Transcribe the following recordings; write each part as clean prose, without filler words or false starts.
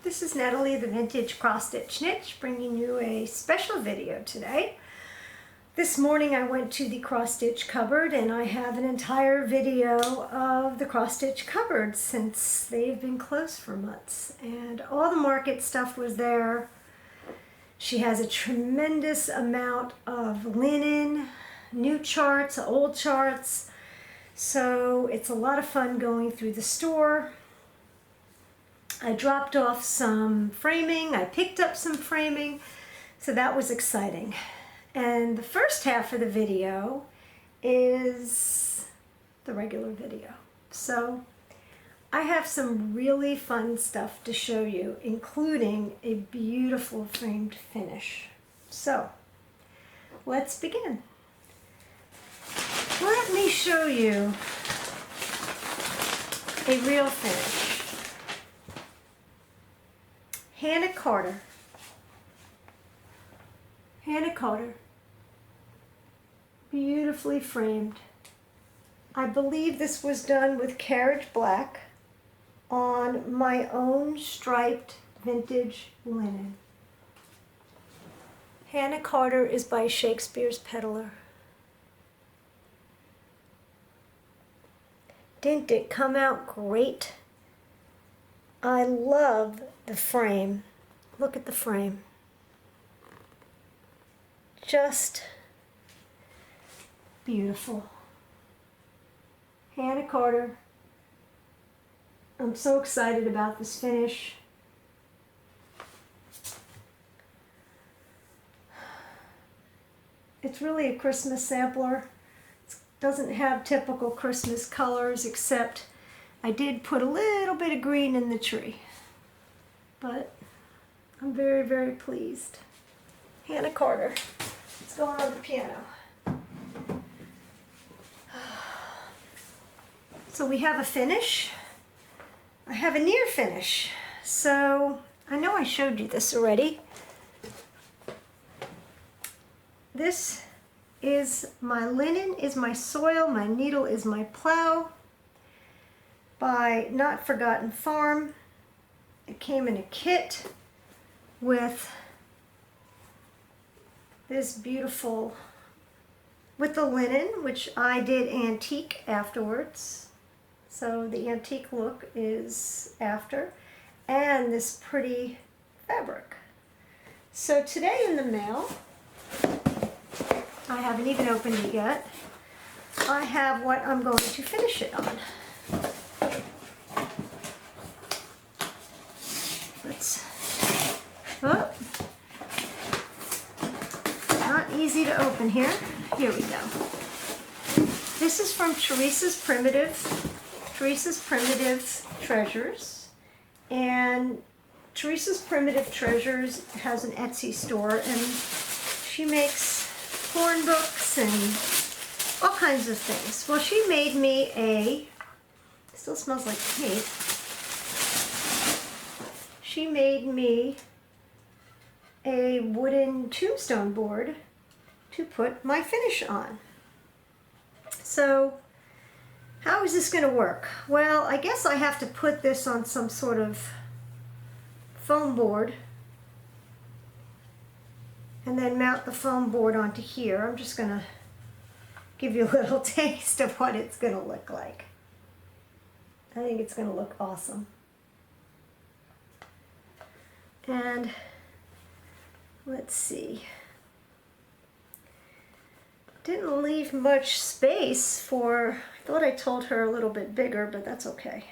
This is Natalie, the Vintage Cross Stitch Niche, bringing you a special video today. This morning I went to the cross stitch cupboard and I have an entire video of the cross stitch cupboard since they've been closed for months. And all the market stuff was there. She has a tremendous amount of linen, new charts, old charts. So it's a lot of fun going through the store. I dropped off some framing, I picked up some framing, so that was exciting. And the first half of the video is the regular video. So I have some really fun stuff to show you, including a beautiful framed finish. So let's begin. Let me show you a real finish. Hannah Carter. Hannah Carter. Beautifully framed. I believe this was done with carriage black on my own striped vintage linen. Hannah Carter is by Shakespeare's Peddler. Didn't it come out great? I love the frame. Look at the frame. Just beautiful. Hannah Carter. I'm so excited about this finish. It's really a Christmas sampler. It doesn't have typical Christmas colors, except I did put a little bit of green in the tree. But I'm very, very pleased. Hannah Carter. Let's go on the piano. So we have a finish. I have a near finish. So I know I showed you this already. This is my linen, is my soil, my needle is my plow, by Not Forgotten Farm. It came in a kit with this beautiful, with the linen, which I did antique afterwards. So the antique look is after, and this pretty fabric. So today in the mail, I haven't even opened it yet, I have what I'm going to finish it on. Oh, not easy to open here. Here we go. This is from Teresa's Primitive Treasures. And Teresa's Primitive Treasures has an Etsy store, and she makes horn books and all kinds of things. Well, she made me it still smells like paint. She made me a wooden tombstone board to put my finish on. So how is this going to work? Well, I guess I have to put this on some sort of foam board and then mount the foam board onto here. I'm just going to give you a little taste of what it's going to look like. I think it's going to look awesome. And let's see. Didn't leave much space for, I thought I told her a little bit bigger, but that's okay.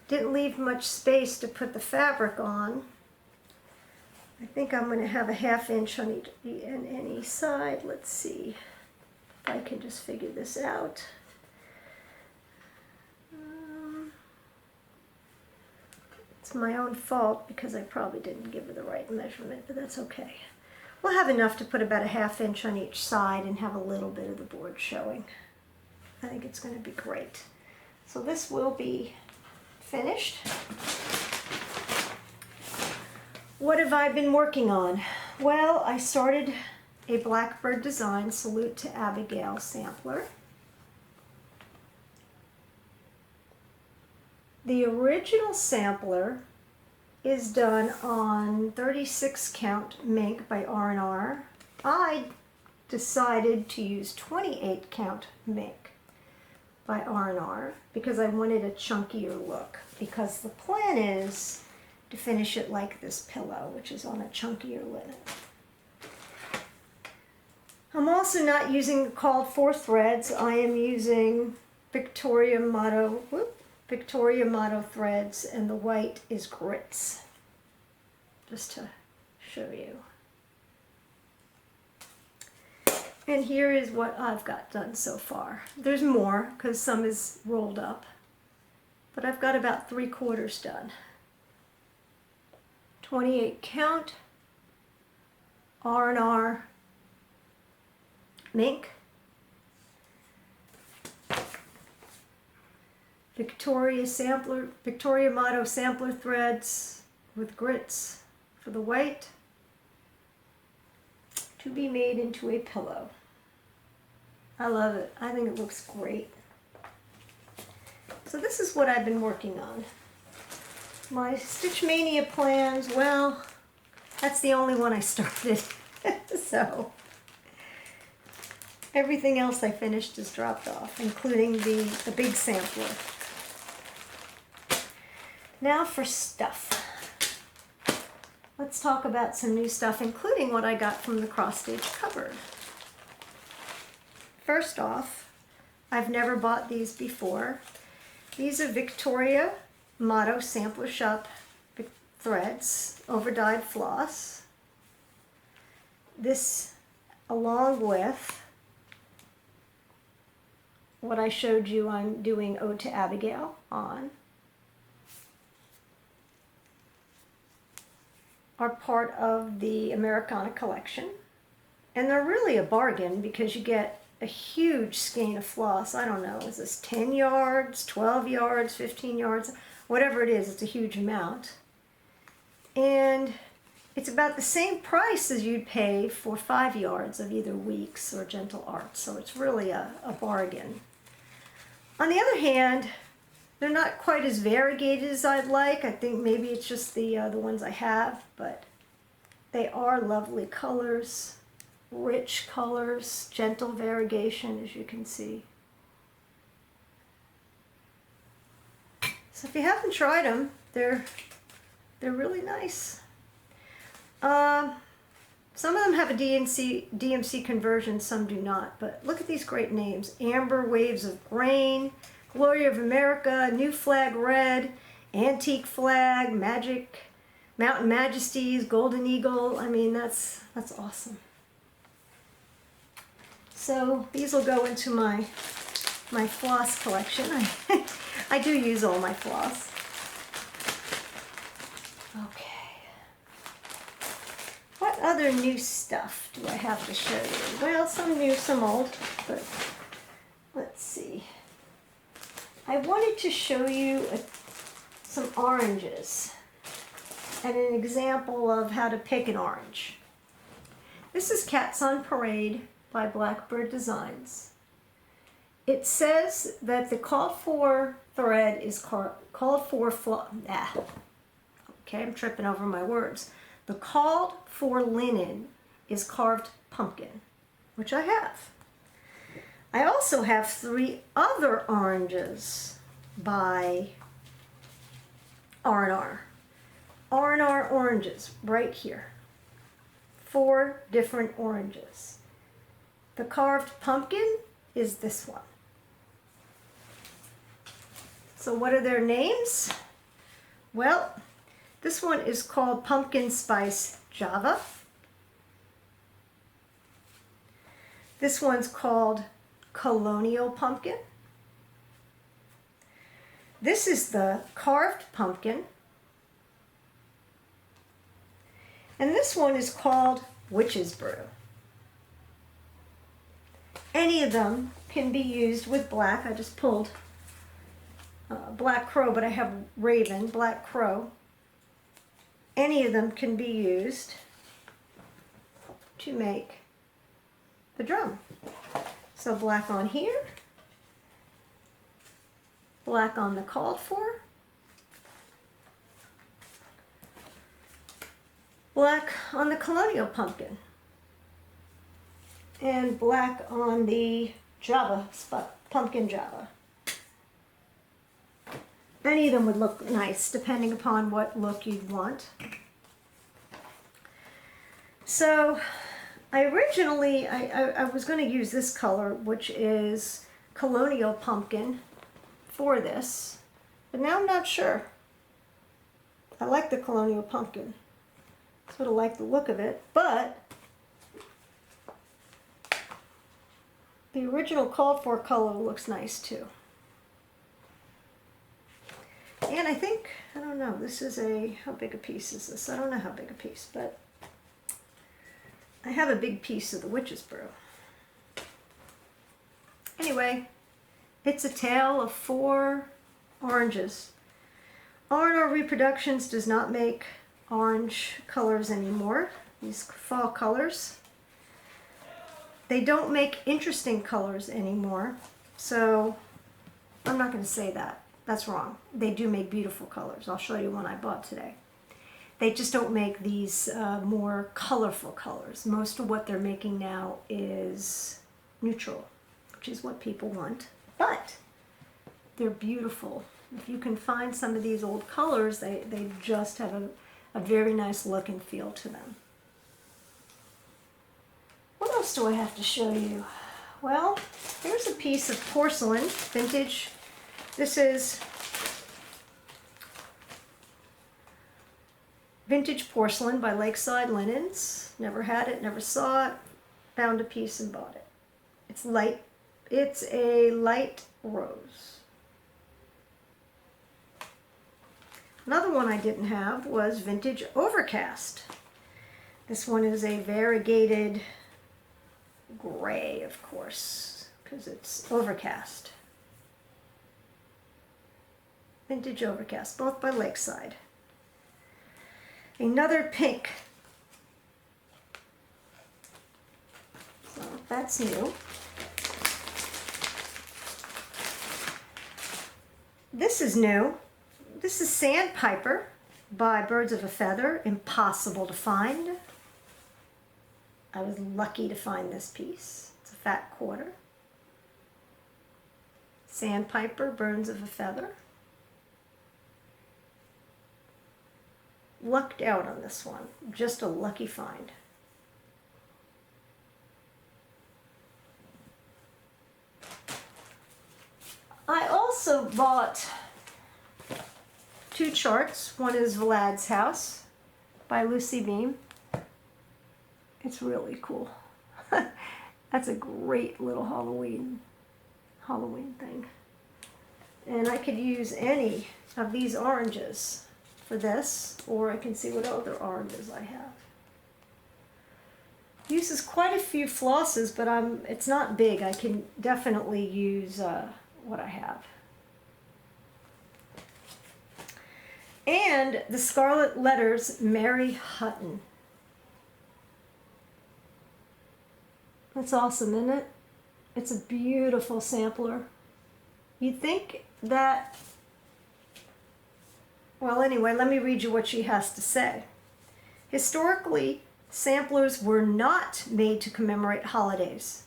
Didn't leave much space to put the fabric on. I think I'm going to have a 1/2 inch on any side. Let's see if I can just figure this out. It's my own fault because I probably didn't give her the right measurement, but that's okay. We'll have enough to put about a 1/2 inch on each side and have a little bit of the board showing. I think it's going to be great. So this will be finished. What have I been working on? Well, I started a Blackbird Design Salute to Abigail sampler. The original sampler is done on 36 count mink by R&R. I decided to use 28 count mink by R&R because I wanted a chunkier look, because the plan is to finish it like this pillow, which is on a chunkier linen. I'm also not using the called for threads. I am using Victoria Motto threads, and the white is grits, just to show you. And here is what I've got done so far. There's more because some is rolled up, but I've got about 3/4 done. 28 count R&R mink, Victoria Motto sampler threads with grits for the white, to be made into a pillow. I love it. I think it looks great. So this is what I've been working on. My Stitch Mania plans, well, that's the only one I started. So everything else I finished is dropped off, including the big sampler. Now for stuff. Let's talk about some new stuff, including what I got from the cross stitch cupboard. First off, I've never bought these before. These are Victoria Motto Sampler Shop threads, overdyed floss. This, along with what I showed you I'm doing Ode to Abigail on, are part of the Americana collection. And they're really a bargain because you get a huge skein of floss. I don't know, is this 10 yards, 12 yards, 15 yards? Whatever it is, it's a huge amount. And it's about the same price as you'd pay for 5 yards of either Weeks or Gentle Art. So it's really a bargain. On the other hand, they're not quite as variegated as I'd like. I think maybe it's just the ones I have, but they are lovely colors, rich colors, gentle variegation, as you can see. So if you haven't tried them, they're really nice. Some of them have a DMC conversion, some do not, but look at these great names. Amber Waves of Grain, Glory of America, New Flag Red, Antique Flag, Magic, Mountain Majesties, Golden Eagle. I mean, that's awesome. So these will go into my floss collection. I do use all my floss. Okay. What other new stuff do I have to show you? Well, some new, some old, but let's see. I wanted to show you some oranges and an example of how to pick an orange. This is Cats on Parade by Blackbird Designs. It says that the called for thread is called for okay, I'm tripping over my words. The called for linen is carved pumpkin, which I have. I also have 3 other oranges by R&R. R&R oranges right here. 4 different oranges. The carved pumpkin is this one. So what are their names? Well, this one is called Pumpkin Spice Java. This one's called Colonial Pumpkin. This is the carved pumpkin. And this one is called Witch's Brew. Any of them can be used with black. I just pulled Black Crow, but I have Raven, Black Crow. Any of them can be used to make the drum. So black on here, black on the called for, black on the Colonial Pumpkin, and black on the Java Pumpkin Java. Any of them would look nice depending upon what look you'd want. So I originally, I was going to use this color, which is Colonial Pumpkin, for this, but now I'm not sure. I like the Colonial Pumpkin. Sort of like the look of it, but the original called for color looks nice too. And I think, I don't know, this is how big a piece is this? I don't know how big a piece, but I have a big piece of the Witch's Brew. Anyway, it's a tale of 4 oranges. R&R Reproductions does not make orange colors anymore, these fall colors. They don't make interesting colors anymore, so I'm not going to say that. That's wrong. They do make beautiful colors. I'll show you one I bought today. They just don't make these more colorful colors. Most of what they're making now is neutral, which is what people want, but they're beautiful. If you can find some of these old colors, they just have a very nice look and feel to them. What else do I have to show you? Well, here's a piece of porcelain, vintage. This is vintage porcelain by Lakeside Linens. Never had it, never saw it. Found a piece and bought it. It's light. It's a light rose. Another one I didn't have was vintage Overcast. This one is a variegated gray, of course, because it's Overcast. Vintage Overcast, both by Lakeside. Another pink. So that's new. This is new. This is Sandpiper by Birds of a Feather. Impossible to find. I was lucky to find this piece. It's a fat quarter. Sandpiper, Birds of a Feather. Lucked out on this one. Just a lucky find. I also bought 2 charts. One is Vlad's House by Lucy Beam. It's really cool. That's a great little Halloween thing. And I could use any of these oranges for this, or I can see what other oranges I have. Uses quite a few flosses, but it's not big. I can definitely use what I have. And the Scarlet Letters Mary Hutton. That's awesome, isn't it? It's a beautiful sampler. You'd think that... Well, anyway, let me read you what she has to say. Historically, samplers were not made to commemorate holidays.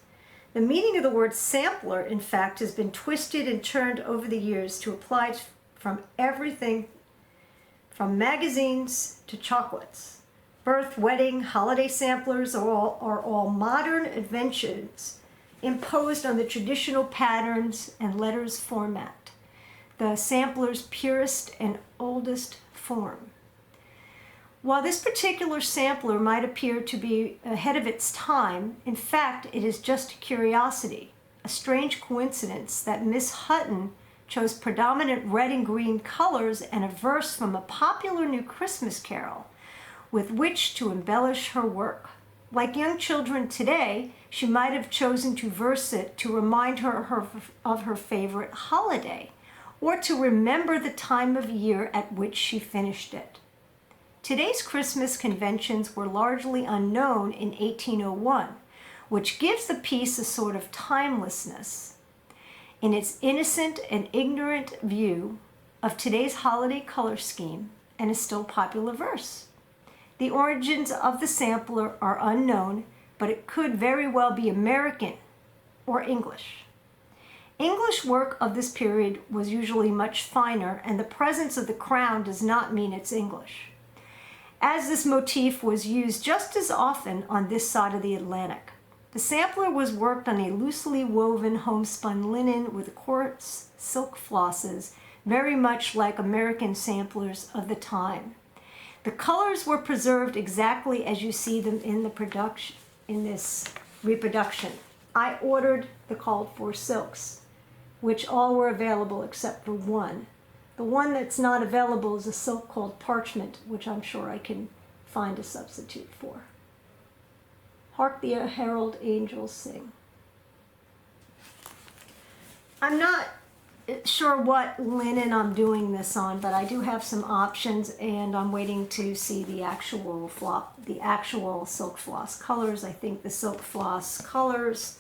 The meaning of the word sampler, in fact, has been twisted and turned over the years to apply from everything from magazines to chocolates. Birth, wedding, holiday samplers are all modern inventions imposed on the traditional patterns and letters format, the sampler's purest and oldest form. While this particular sampler might appear to be ahead of its time, in fact, it is just a curiosity, a strange coincidence that Miss Hutton chose predominant red and green colors and a verse from a popular new Christmas carol with which to embellish her work. Like young children today, she might have chosen to verse it to remind her of her favorite holiday, or to remember the time of year at which she finished it. Today's Christmas conventions were largely unknown in 1801, which gives the piece a sort of timelessness. In its innocent and ignorant view of today's holiday color scheme and a still popular verse. The origins of the sampler are unknown, but it could very well be American or English. English work of this period was usually much finer, and the presence of the crown does not mean it's English, as this motif was used just as often on this side of the Atlantic. The sampler was worked on a loosely woven homespun linen with coarse silk flosses, very much like American samplers of the time. The colors were preserved exactly as you see them in the production, in this reproduction. I ordered the called for silks, which all were available except for one. The one that's not available is a silk called parchment, which I'm sure I can find a substitute for. Hark the herald angels sing. I'm not sure what linen I'm doing this on, but I do have some options, and I'm waiting to see the actual silk floss colors. I think the silk floss colors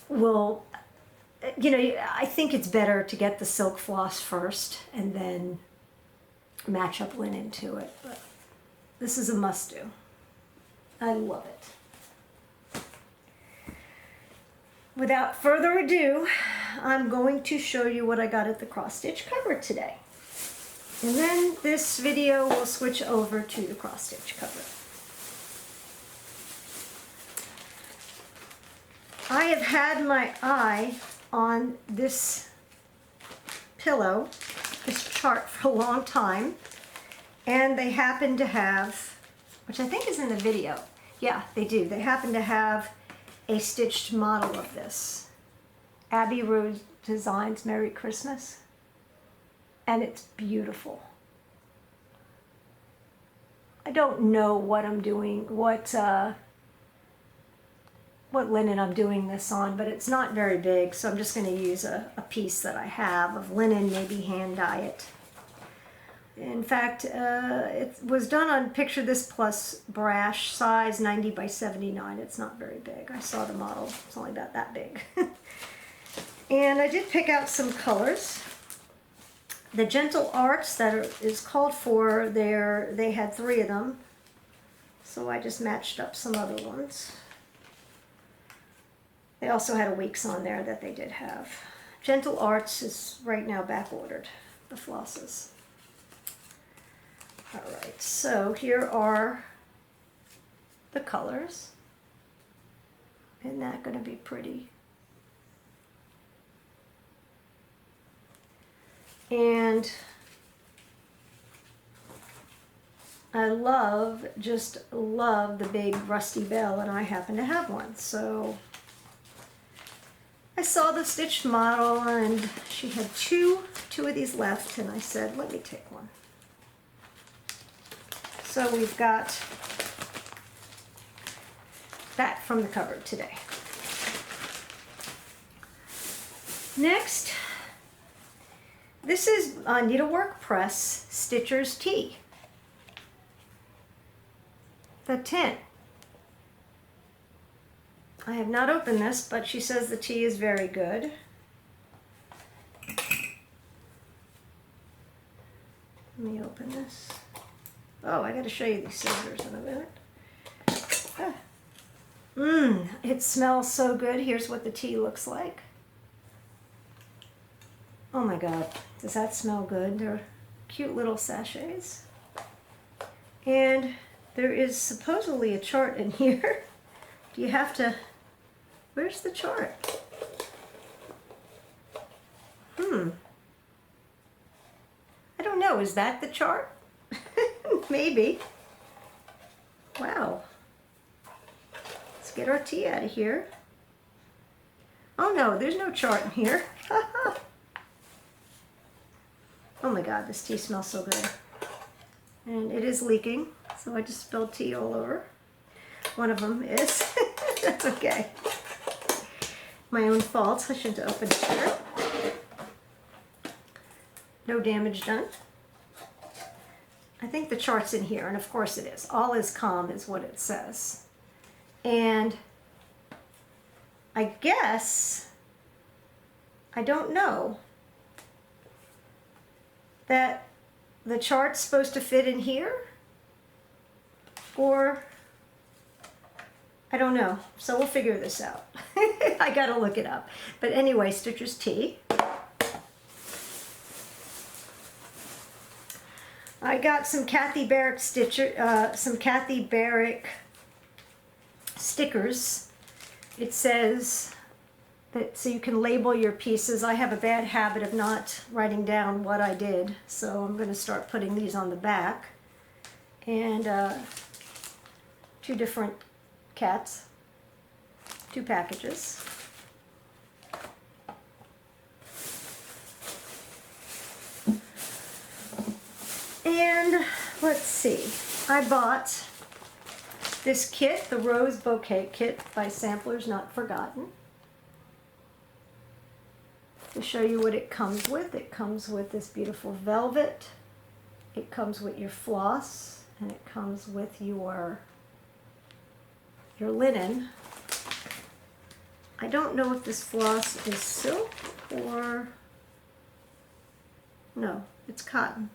will, I think it's better to get the silk floss first and then match up linen to it, but this is a must-do. I love it. Without further ado, I'm going to show you what I got at the cross stitch cupboard today. And then this video will switch over to the cross stitch cupboard. I have had my eye on this pillow, this chart, for a long time, and they happen to have, which I think is in the video, yeah, they do, they happen to have a stitched model of this. Abby Rose Designs Merry Christmas, and it's beautiful. I don't know what I'm doing, what linen I'm doing this on, but it's not very big, so I'm just going to use a piece that I have of linen, maybe hand dye it. In fact, it was done on Picture This Plus brash, size 90 by 79. It's not very big. I saw the model. It's only about that big. And I did pick out some colors. The Gentle Arts that is called for there, they had 3 of them. So I just matched up some other ones. They also had a Weeks on there that they did have. Gentle Arts is right now back ordered, the flosses. Alright, so here are the colors. Isn't that going to be pretty? And I just love the big rusty bell, and I happen to have one. So I saw the stitched model, and she had two of these left, and I said, let me take one. So we've got that from the cupboard today. Next, this is Needlework Press Stitcher's Tea. The tin. I have not opened this, but she says the tea is very good. Let me open this. Oh, I got to show you these scissors in a minute. It smells so good. Here's what the tea looks like. Oh my God, does that smell good? They're cute little sachets. And there is supposedly a chart in here. Do you have to... Where's the chart? I don't know. Is that the chart? Maybe. Wow. Let's get our tea out of here. Oh no, there's no chart in here. Oh my God, this tea smells so good. And it is leaking, so I just spilled tea all over. One of them is. That's okay. My own fault. I shouldn't have opened it here. No damage done. I think the chart's in here, and of course it is. All is calm is what it says. And I guess, I don't know, that the chart's supposed to fit in here? or I don't know. So we'll figure this out. I gotta look it up. But anyway, Stitcher's Tea. I got some Kathy Barrick stickers. It says that so you can label your pieces. I have a bad habit of not writing down what I did, so I'm going to start putting these on the back. And 2 different cats, 2 packages. And let's see, I bought this kit, the Rose Bouquet Kit by Samplers Not Forgotten. To show you what it comes with this beautiful velvet, it comes with your floss, and it comes with your linen. I don't know if this floss is silk or, no, it's cotton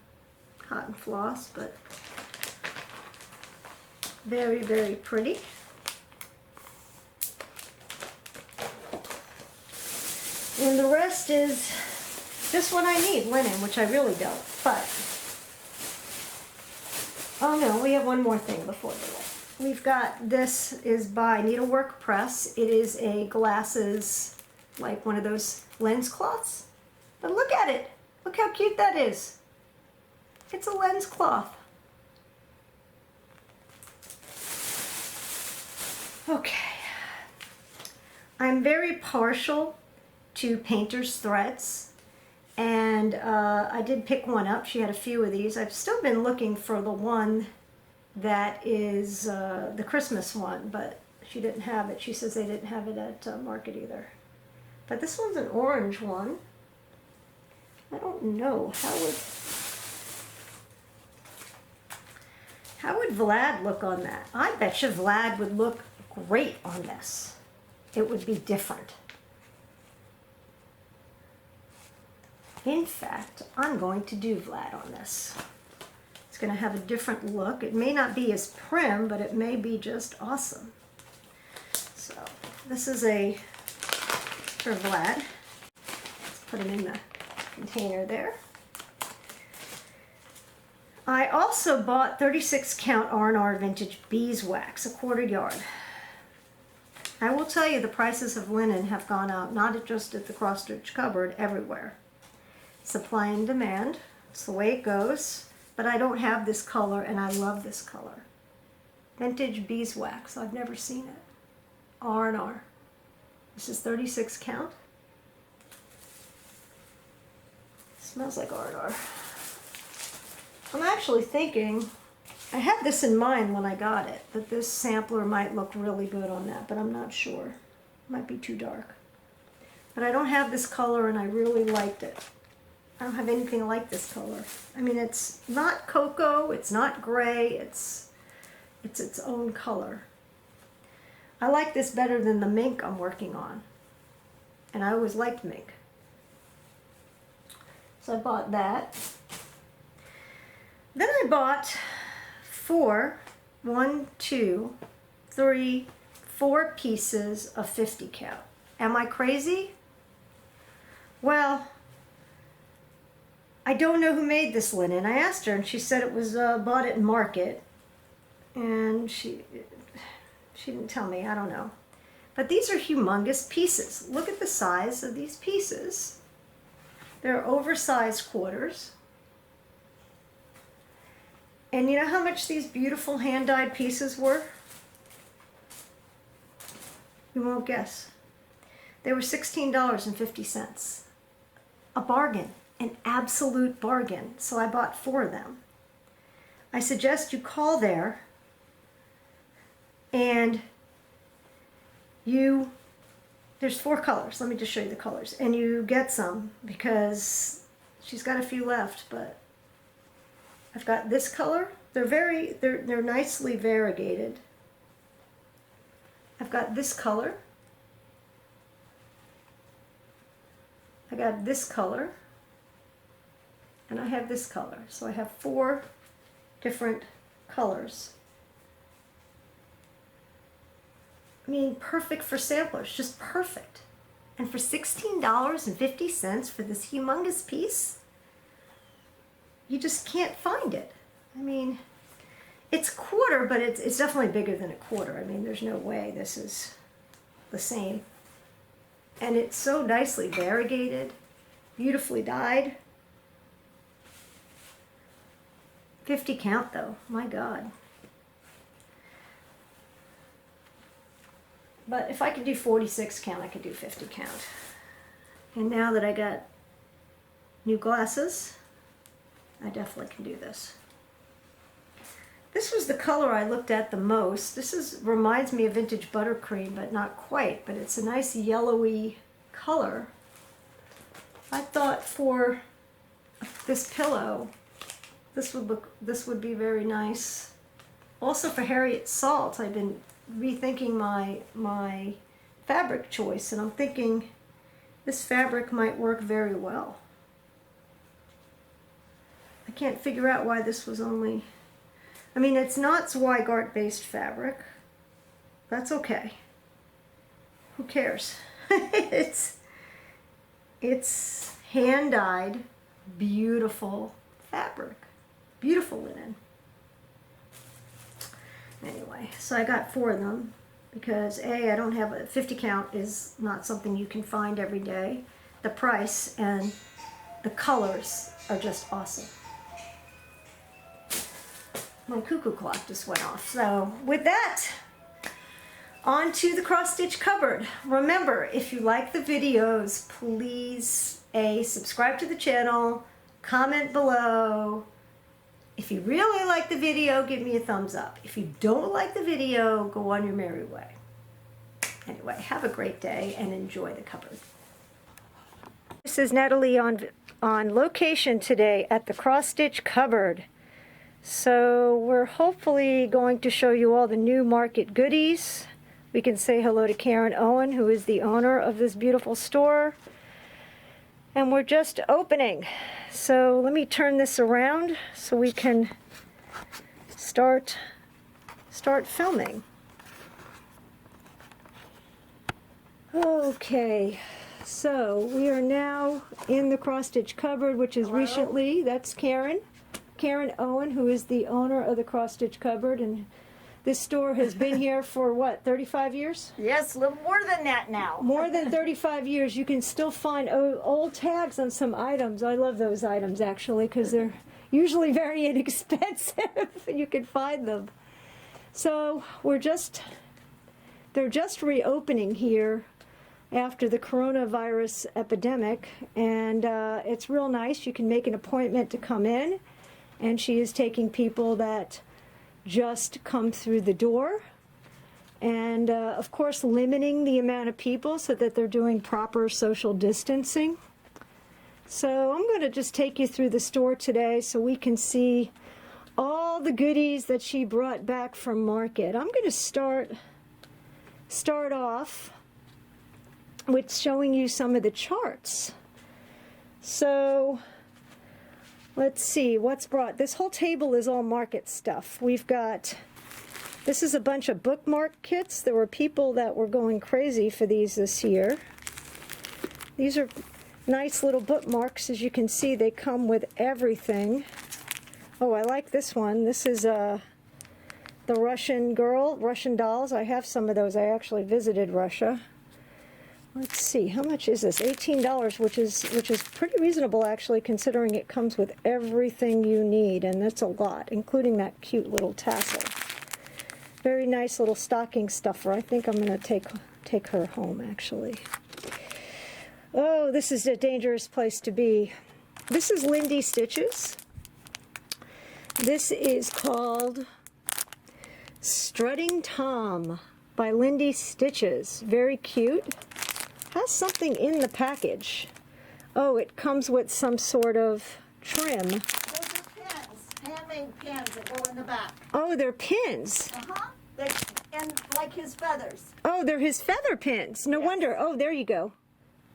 floss, but very, very pretty. And the rest is just what I need, linen, which I really don't, but, oh no, we have one more thing before the linen. We've got, this is by Needlework Press. It is a glasses, like one of those lens cloths. But look at it. Look how cute that is. It's a lens cloth. Okay. I'm very partial to painter's threads, and I did pick one up. She had a few of these. I've still been looking for the one that is the Christmas one, but she didn't have it. She says they didn't have it at Market either. But this one's an orange one. I don't know, how would Vlad look on that? I bet you Vlad would look great on this. It would be different. In fact, I'm going to do Vlad on this. It's going to have a different look. It may not be as prim, but it may be just awesome. So this is for Vlad. Let's put him in the container there. I also bought 36 count R&R vintage beeswax, a 1/4 yard. I will tell you the prices of linen have gone up, not just at the cross stitch cupboard, everywhere. Supply and demand, it's the way it goes, but I don't have this color and I love this color. Vintage beeswax, I've never seen it. R&R. This is 36 count. Smells like R&R. I'm actually thinking, I had this in mind when I got it, that this sampler might look really good on that, but I'm not sure. It might be too dark. But I don't have this color and I really liked it. I don't have anything like this color. I mean, it's not cocoa, it's not gray, it's its own color. I like this better than the mink I'm working on. And I always liked mink. So I bought that. Then I bought 4 pieces of 50 count. Am I crazy? Well, I don't know who made this linen. I asked her and she said it was bought at Market. And she didn't tell me, I don't know. But these are humongous pieces. Look at the size of these pieces. They're oversized quarters. And you know how much these beautiful hand-dyed pieces were? You won't guess. They were $16.50. A bargain, an absolute bargain. So I bought 4 of them. I suggest you call there and there's 4 colors. Let me just show you the colors. And you get some because she's got a few left, but I've got this color. They're nicely variegated. I've got this color. I got this color. And I have this color. So I have 4 different colors. I mean, perfect for samplers, just perfect. And for $16.50 for this humongous piece, you just can't find it. I mean, it's quarter, but it's definitely bigger than a quarter. I mean, there's no way this is the same. And it's so nicely variegated, beautifully dyed. 50 count though, my God. But if I could do 46 count, I could do 50 count. And now that I got new glasses, I definitely can do this. This was the color I looked at the most. This reminds me of vintage buttercream, but not quite. But it's a nice yellowy color. I thought for this pillow, this would be very nice. Also for Harriet Salt, I've been rethinking my fabric choice, and I'm thinking this fabric might work very well. I can't figure out why this was only, I mean, it's not Zweigart based fabric. That's okay. Who cares? It's hand dyed, beautiful fabric. Beautiful linen. Anyway, so I got 4 of them because I don't have a 50 count is not something you can find every day. The price and the colors are just awesome. My cuckoo clock just went off. So with that, on to the cross stitch cupboard. Remember, if you like the videos, please subscribe to the channel, comment below. If you really like the video, give me a thumbs up. If you don't like the video, go on your merry way. Anyway, have a great day and enjoy the cupboard. This is Natalie on location today at the cross stitch cupboard. So we're hopefully going to show you all the new market goodies. We can say hello to Karen Owen, who is the owner of this beautiful store. And we're just opening. So let me turn this around so we can start filming. Okay, so we are now in the cross stitch cupboard, which is recently, that's Karen Owen, who is the owner of the cross stitch cupboard, and this store has been here for what, 35 years? Yes, a little more than that now. More than 35 years. You can still find old tags on some items. I love those items actually because they're usually very inexpensive. You can find them. So they're just reopening here after the coronavirus epidemic, and it's real nice. You can make an appointment to come in, and she is taking people that just come through the door, and of course limiting the amount of people so that they're doing proper social distancing. So I'm going to just take you through the store today so we can see all the goodies that she brought back from market. I'm going to start off with showing you some of the charts. So let's see what's brought. This whole table is all market stuff. We've got, this is a bunch of bookmark kits. There were people that were going crazy for these this year. These are nice little bookmarks. As you can see, they come with everything. Oh, I like this one. This is the Russian dolls. I have some of those. I actually visited Russia. Let's see, how much is this? $18, which is pretty reasonable actually, considering it comes with everything you need, and that's a lot, including that cute little tassel. Very nice little stocking stuffer. I think I'm going to take her home actually. Oh, this is a dangerous place to be. This is Lindy Stitches. This is called Strutting Tom by Lindy Stitches. Very cute. Has something in the package. Oh, it comes with some sort of trim. Those are pins, handmade pins that go in the back. Oh, they're pins. And like his feathers. Oh, they're his feather pins. No wonder. Oh, there you go.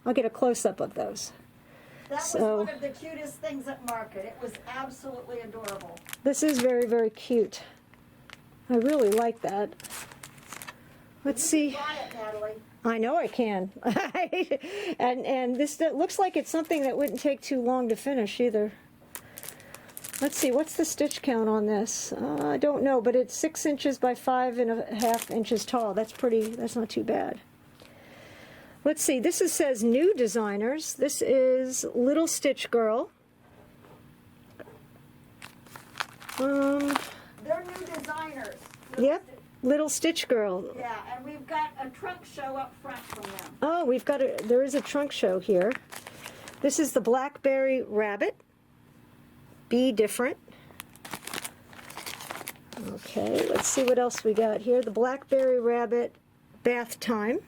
I'll get a close-up of those. That was one of the cutest things at market. It was absolutely adorable. This is very, very cute. I really like that. Let's see. Try it, Natalie. I know I can. and this looks like it's something that wouldn't take too long to finish either. Let's see, what's the stitch count on this? I don't know, but it's 6 inches by 5.5 inches tall. That's not too bad. Let's see, says new designers. This is Little Stitch Girl. They're new designers. Yep, Little Stitch Girl. Yeah, and we've got a trunk show up front from them. Oh, there is a trunk show here. This is the Blackberry Rabbit. Be different. Okay, let's see what else we got here. The Blackberry Rabbit Bath Time.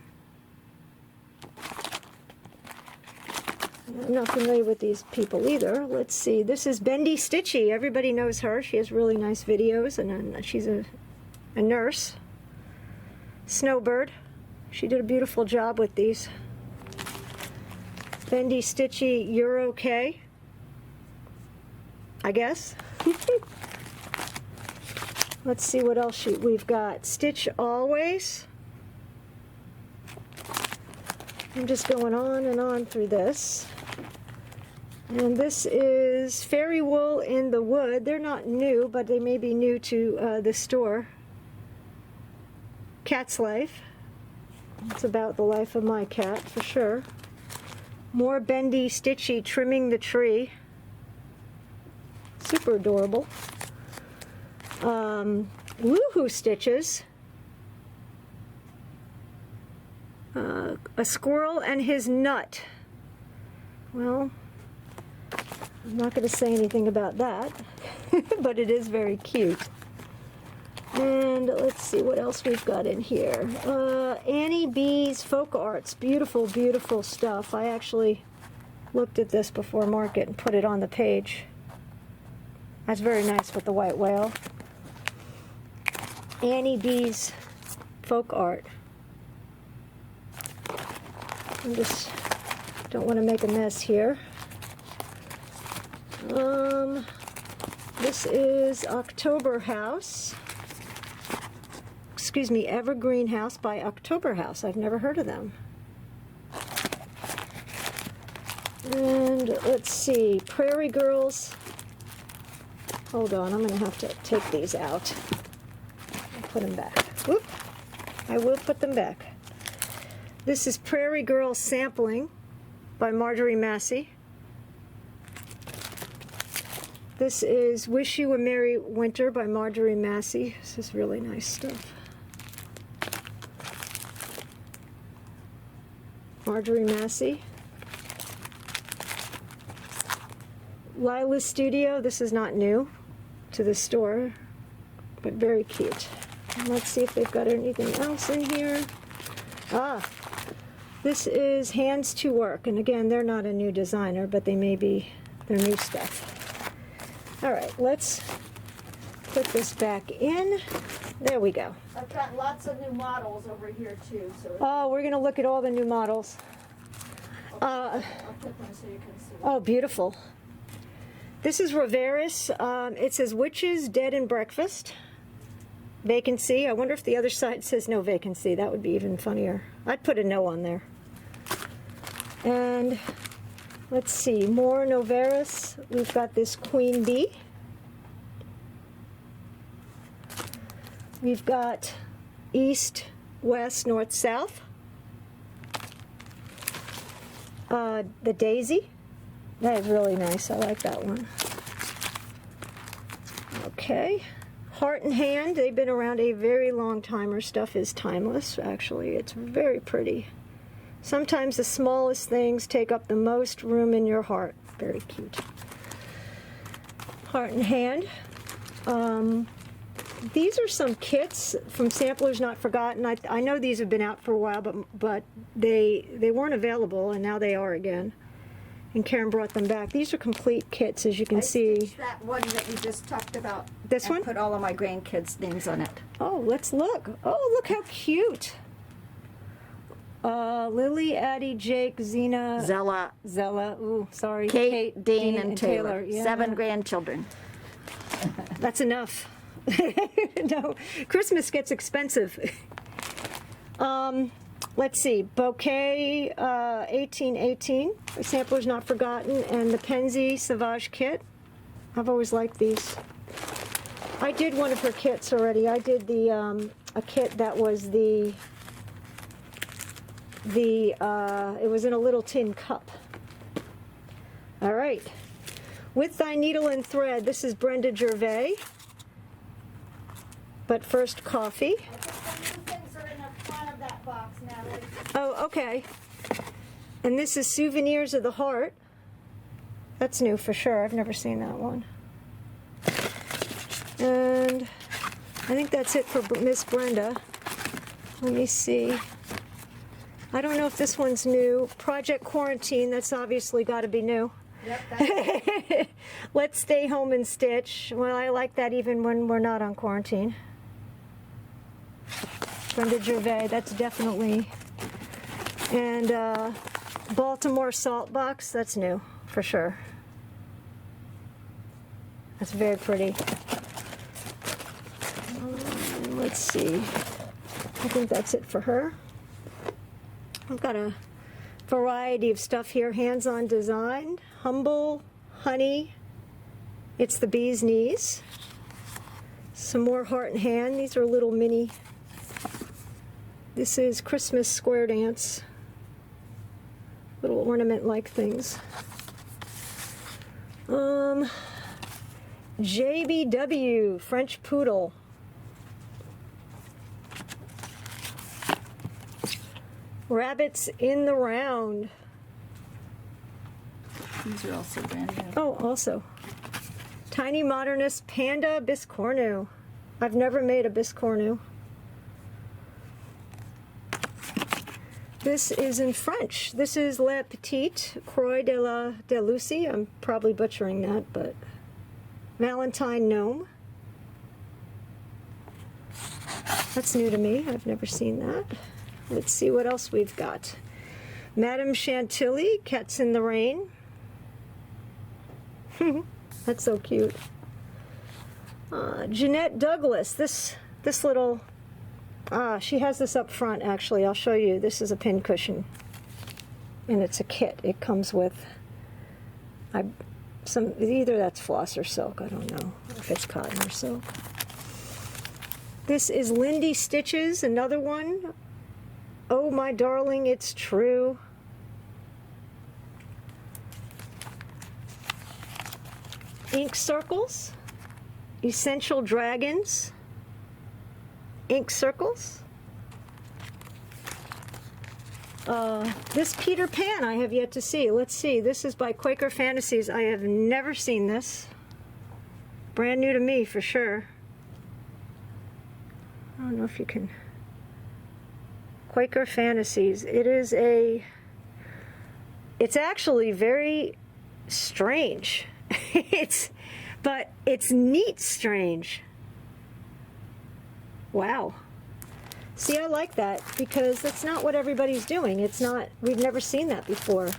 I'm not familiar with these people either. Let's see. This is Bendy Stitchy. Everybody knows her. She has really nice videos, and she's a nurse. Snowbird. She did a beautiful job with these. Bendy Stitchy, you're okay, I guess. Let's see what else we've got. Stitch Always. I'm just going on and on through this. And this is Fairy Wool in the Wood. They're not new, but they may be new to the store. Cat's Life. It's about the life of my cat, for sure. More Bendy Stitchy Trimming the Tree. Super adorable. Woohoo Stitches. A Squirrel and His Nut. Well, I'm not going to say anything about that, but it is very cute. And let's see what else we've got in here. Annie B's Folk Arts. Beautiful, beautiful stuff. I actually looked at this before market and put it on the page. That's very nice with the white whale. Annie B's Folk Art. I just don't want to make a mess here. This is October House. Excuse me, Evergreen House by October House. I've never heard of them. And let's see, Prairie Girls. Hold on, I'm going to have to take these out and put them back. Whoop. I will put them back. This is Prairie Girl Sampling by Marjorie Massey. This is Wish You a Merry Winter by Marjorie Massey. This is really nice stuff. Marjorie Massey. Lila's Studio. This is not new to the store, but very cute. And let's see if they've got anything else in here. This is Hands to Work, and again, they're not a new designer, but they may be their new stuff. All right, let's put this back in. There we go. I've got lots of new models over here too. So oh, we're going to look at all the new models. I'll put them so you can see. Oh, beautiful. This is Riveris. It says Witches, Dead and Breakfast. Vacancy. I wonder if the other side says no vacancy. That would be even funnier. I'd put a no on there. And let's see, more Noveris. We've got this Queen Bee. We've got East, West, North, South. The Daisy. That is really nice. I like that one. Okay. Heart and Hand. They've been around a very long time. Her stuff is timeless, actually. It's very pretty. Sometimes the smallest things take up the most room in your heart. Very cute. Heart and Hand. These are some kits from Samplers Not Forgotten. I know these have been out for a while, but they weren't available, and now they are again. And Karen brought them back. These are complete kits, as you can see. Stitched that one that you just talked about. This one? Put all of my grandkids' names on it. Oh, let's look. Oh, look how cute. Lily, Addie, Jake, Zena, Zella. Ooh, sorry. Kate, Dean, and Taylor. Yeah. 7 grandchildren. That's enough. No, Christmas gets expensive. Let's see, Bouquet 1818, Sampler's Not Forgotten, and the Penzi Sauvage kit. I've always liked these. I did one of her kits already. I did the a kit that was it was in a little tin cup. All right. With Thy Needle and Thread, this is Brenda Gervais. But first, coffee. I think some new things are in the front of that box, Natalie. Oh, okay. And this is Souvenirs of the Heart. That's new for sure. I've never seen that one. And I think that's it for Miss Brenda. Let me see. I don't know if this one's new. Project Quarantine, that's obviously got to be new. Yep, that's Let's Stay Home and Stitch. Well, I like that even when we're not on quarantine. Brenda Gervais, that's definitely. And Baltimore Salt Box, that's new for sure. That's very pretty. Let's see. I think that's it for her. I've got a variety of stuff here. Hands-on Design, Humble, Honey. It's the Bee's Knees. Some more Heart and Hand. These are little mini. This is Christmas Square Dance. Little ornament-like things. JBW, French Poodle. Rabbits in the Round. These are also brand new. Oh, also. Tiny Modernist Panda Biscornu. I've never made a Biscornu. This is in French. This is La Petite Croix de la de Lucie. I'm probably butchering that, but Valentine Gnome. That's new to me. I've never seen that. Let's see what else we've got. Madame Chantilly, Cats in the Rain. That's so cute. Jeanette Douglas. This little. She has this up front, actually. I'll show you. This is a pin cushion. And it's a kit. It comes with either that's floss or silk. I don't know if it's cotton or silk. This is Lindy Stitches, another one. Oh, my darling, it's true. Ink Circles. Essential Dragons. Ink Circles. This Peter Pan I have yet to see. Let's see. This is by Quaker Fantasies. I have never seen this. Brand new to me for sure. I don't know if you can. Quaker Fantasies. It's actually very strange. But it's neat strange. Wow. See, I like that because that's not what everybody's doing. We've never seen that before.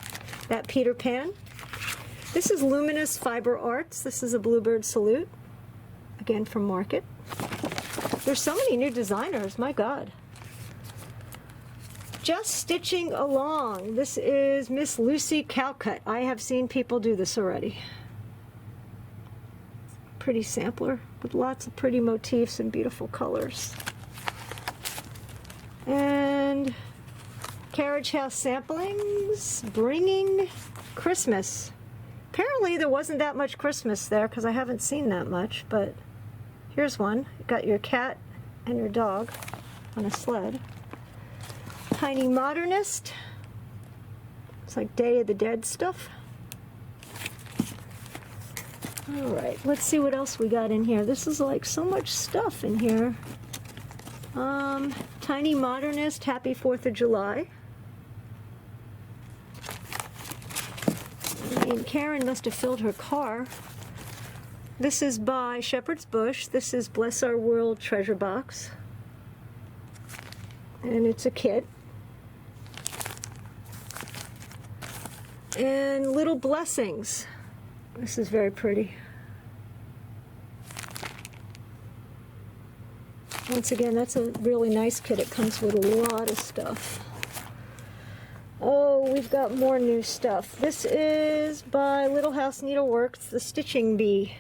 That Peter Pan. This is Luminous Fiber Arts. This is a Bluebird Salute. Again from Market. There's so many new designers, my God. Just Stitching Along. This is Miss Lucy Calcutt. I have seen people do this already. Pretty sampler with lots of pretty motifs and beautiful colors. And Carriage House Samplings, Bringing Christmas. Apparently there wasn't that much Christmas there because I haven't seen that much, but here's one. You got your cat and your dog on a sled. Tiny Modernist. It's like Day of the Dead stuff. All right, let's see what else we got in here. This is like so much stuff in here. Tiny Modernist, Happy 4th of July. And Karen must have filled her car. This is by Shepherd's Bush. This is Bless Our World Treasure Box. And it's a kit. And Little Blessings. This is very pretty. Once again, that's a really nice kit. It comes with a lot of stuff. Oh, we've got more new stuff. This is by Little House Needleworks, the Stitching Bee.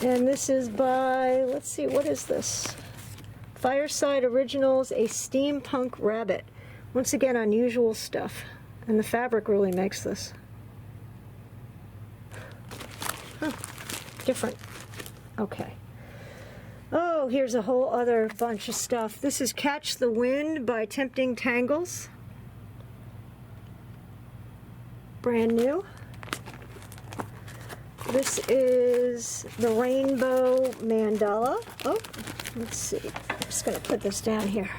And this is by, let's see, what is this? Fireside Originals, a Steampunk Rabbit. Once again, unusual stuff. And the fabric really makes this. Huh. Different. Okay. Oh, here's a whole other bunch of stuff. This is Catch the Wind by Tempting Tangles. Brand new. This is the Rainbow Mandala. Oh, let's see. I'm just going to put this down here.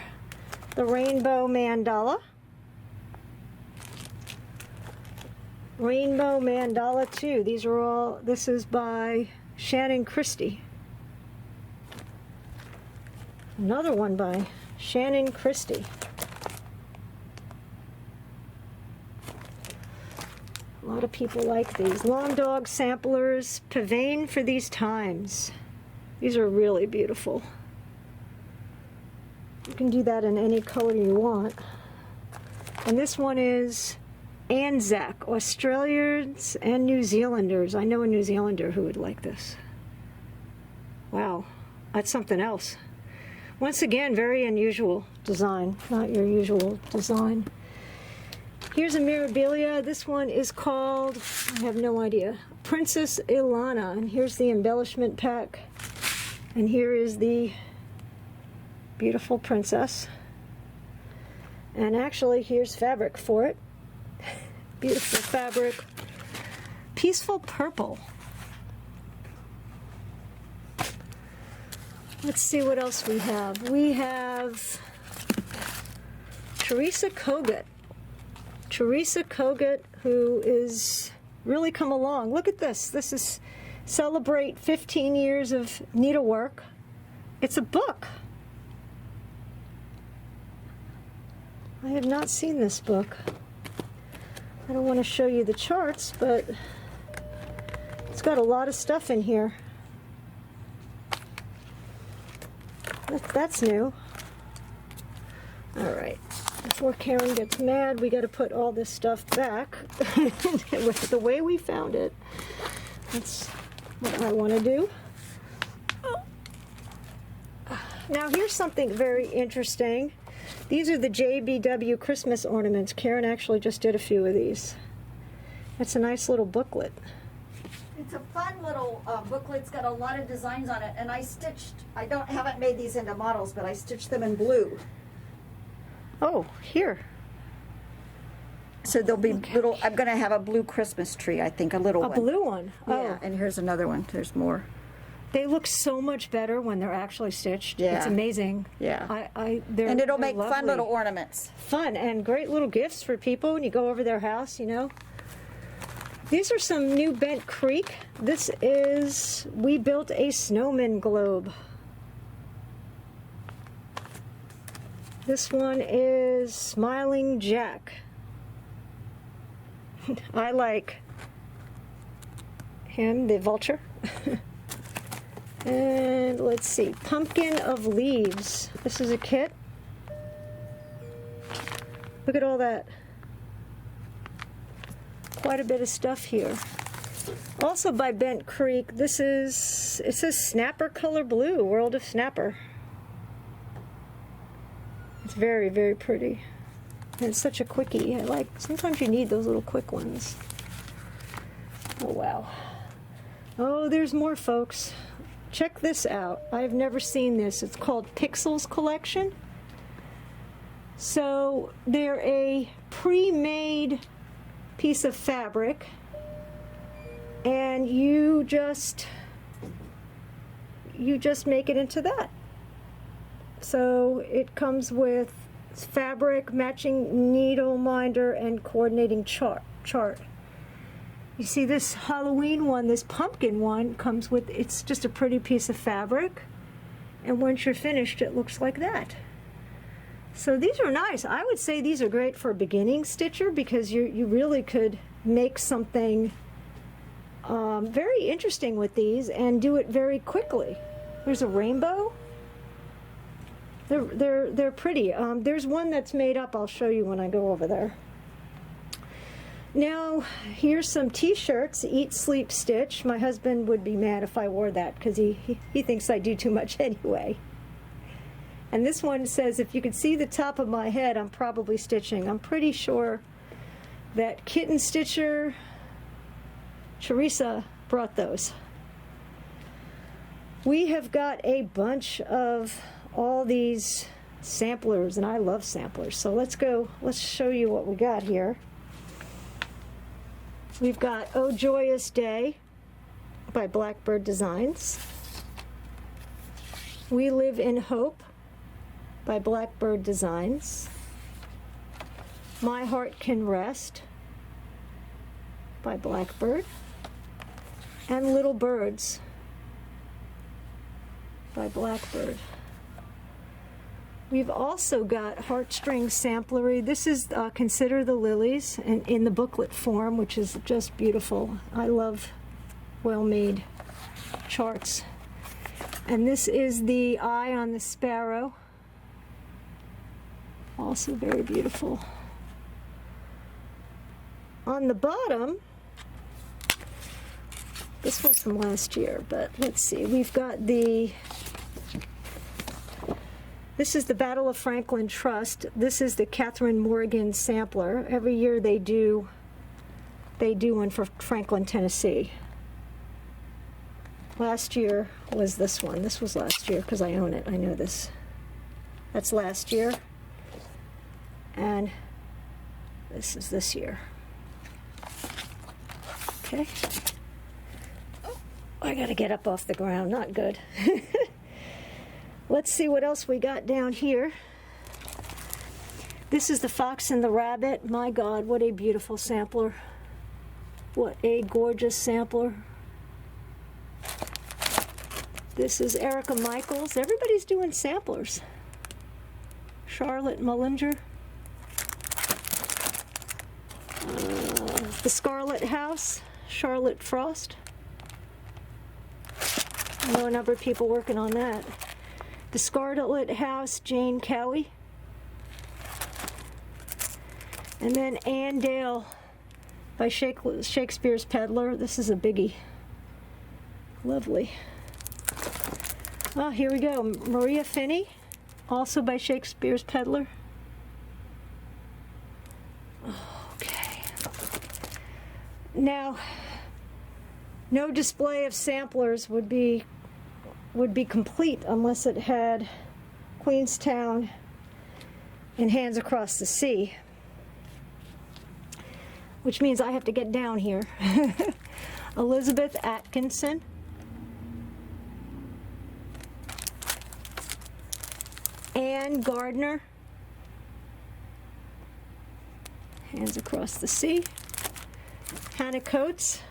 The Rainbow Mandala. Rainbow Mandala 2. These are all, this is by Shannon Christie. Another one by Shannon Christie. A lot of people like these. Long Dog Samplers, Pavane for These Times. These are really beautiful. You can do that in any color you want. And this one is Anzac, Australians and New Zealanders. I know a New Zealander who would like this. Wow, that's something else. Once again, very unusual design, not your usual design. Here's a Mirabilia. This one is called, I have no idea, Princess Ilana. And here's the embellishment pack. And here is the beautiful princess. And actually, here's fabric for it. Beautiful fabric. Peaceful Purple. Let's see what else we have. We have Teresa Kogut. Teresa Kogut, who is really come along. Look at this. This is Celebrate 15 Years of Needlework. It's a book. I have not seen this book. I don't want to show you the charts, but it's got a lot of stuff in here. That's new. All right. Before Karen gets mad, we got to put all this stuff back with the way we found it. That's what I want to do. Now here's something very interesting. These are the JBW Christmas ornaments. Karen actually just did a few of these. It's a nice little booklet. It's a fun little booklet. It's got a lot of designs on it, and I haven't made these into models, but I stitched them in blue. Oh, here. So there'll be little, I'm going to have a blue Christmas tree, I think, a little one. A blue one? Yeah, Oh. and here's another one. There's more. They look so much better when they're actually stitched. Yeah. It's amazing. Yeah. And it'll make fun little ornaments. Fun and great little gifts for people when you go over their house, you know. These are some new Bent Creek. This is We Built a Snowman Globe. This one is Smiling Jack. I like him, the vulture. And let's see, Pumpkin of Leaves. This is a kit. Look at all that. Quite a bit of stuff here. Also by Bent Creek, it says Snapper Color Blue, World of Snapper. It's very, very pretty. And it's such a quickie. Sometimes you need those little quick ones. Oh, wow. Oh, there's more, folks. Check this out. I've never seen this. It's called Pixels Collection. So they're a pre-made piece of fabric, and you just make it into that. So it comes with fabric, matching needle minder, and coordinating chart. You see this Halloween one, this pumpkin one, comes with, it's just a pretty piece of fabric, and once you're finished it looks like that. So these are nice. I would say these are great for a beginning stitcher because you really could make something very interesting with these and do it very quickly. There's a rainbow. They're pretty. There's one that's made up. I'll show you when I go over there. Now, here's some t-shirts, Eat, Sleep, Stitch. My husband would be mad if I wore that because he thinks I do too much anyway. And this one says, if you could see the top of my head, I'm probably stitching. I'm pretty sure that Kitten Stitcher, Teresa, brought those. We have got a bunch of all these samplers, and I love samplers. So let's show you what we got here. We've got Oh Joyous Day by Blackbird Designs. We Live in Hope by Blackbird Designs. My Heart Can Rest by Blackbird. And Little Birds by Blackbird. We've also got Heartstring Samplery. This is Consider the Lilies in the booklet form, which is just beautiful. I love well-made charts. And this is the Eye on the Sparrow. Also very beautiful. On the bottom, this one's from last year, but let's see. We've got this is the Battle of Franklin Trust. This is the Catherine Morgan sampler. Every year they do one for Franklin, Tennessee. Last year was this one. This was last year because I own it. I know this. That's last year. And this is this year. Okay. Oh, I gotta get up off the ground. Not good. Let's see what else we got down here. This is the Fox and the Rabbit. My God, what a beautiful sampler. What a gorgeous sampler. This is Erica Michaels. Everybody's doing samplers. Charlotte Mullinger. The Scarlet House, Charlotte Frost. I know a number of people working on that. The Scarlet House, Jane Cowie. And then Ann Dale by Shakespeare's Peddler. This is a biggie. Lovely. Oh, here we go. Maria Finney, also by Shakespeare's Peddler. Okay. Now, no display of samplers would be complete unless it had Queenstown and Hands Across the Sea, which means I have to get down here. Elizabeth Atkinson. Anne Gardner. Hands Across the Sea. Hannah Coates.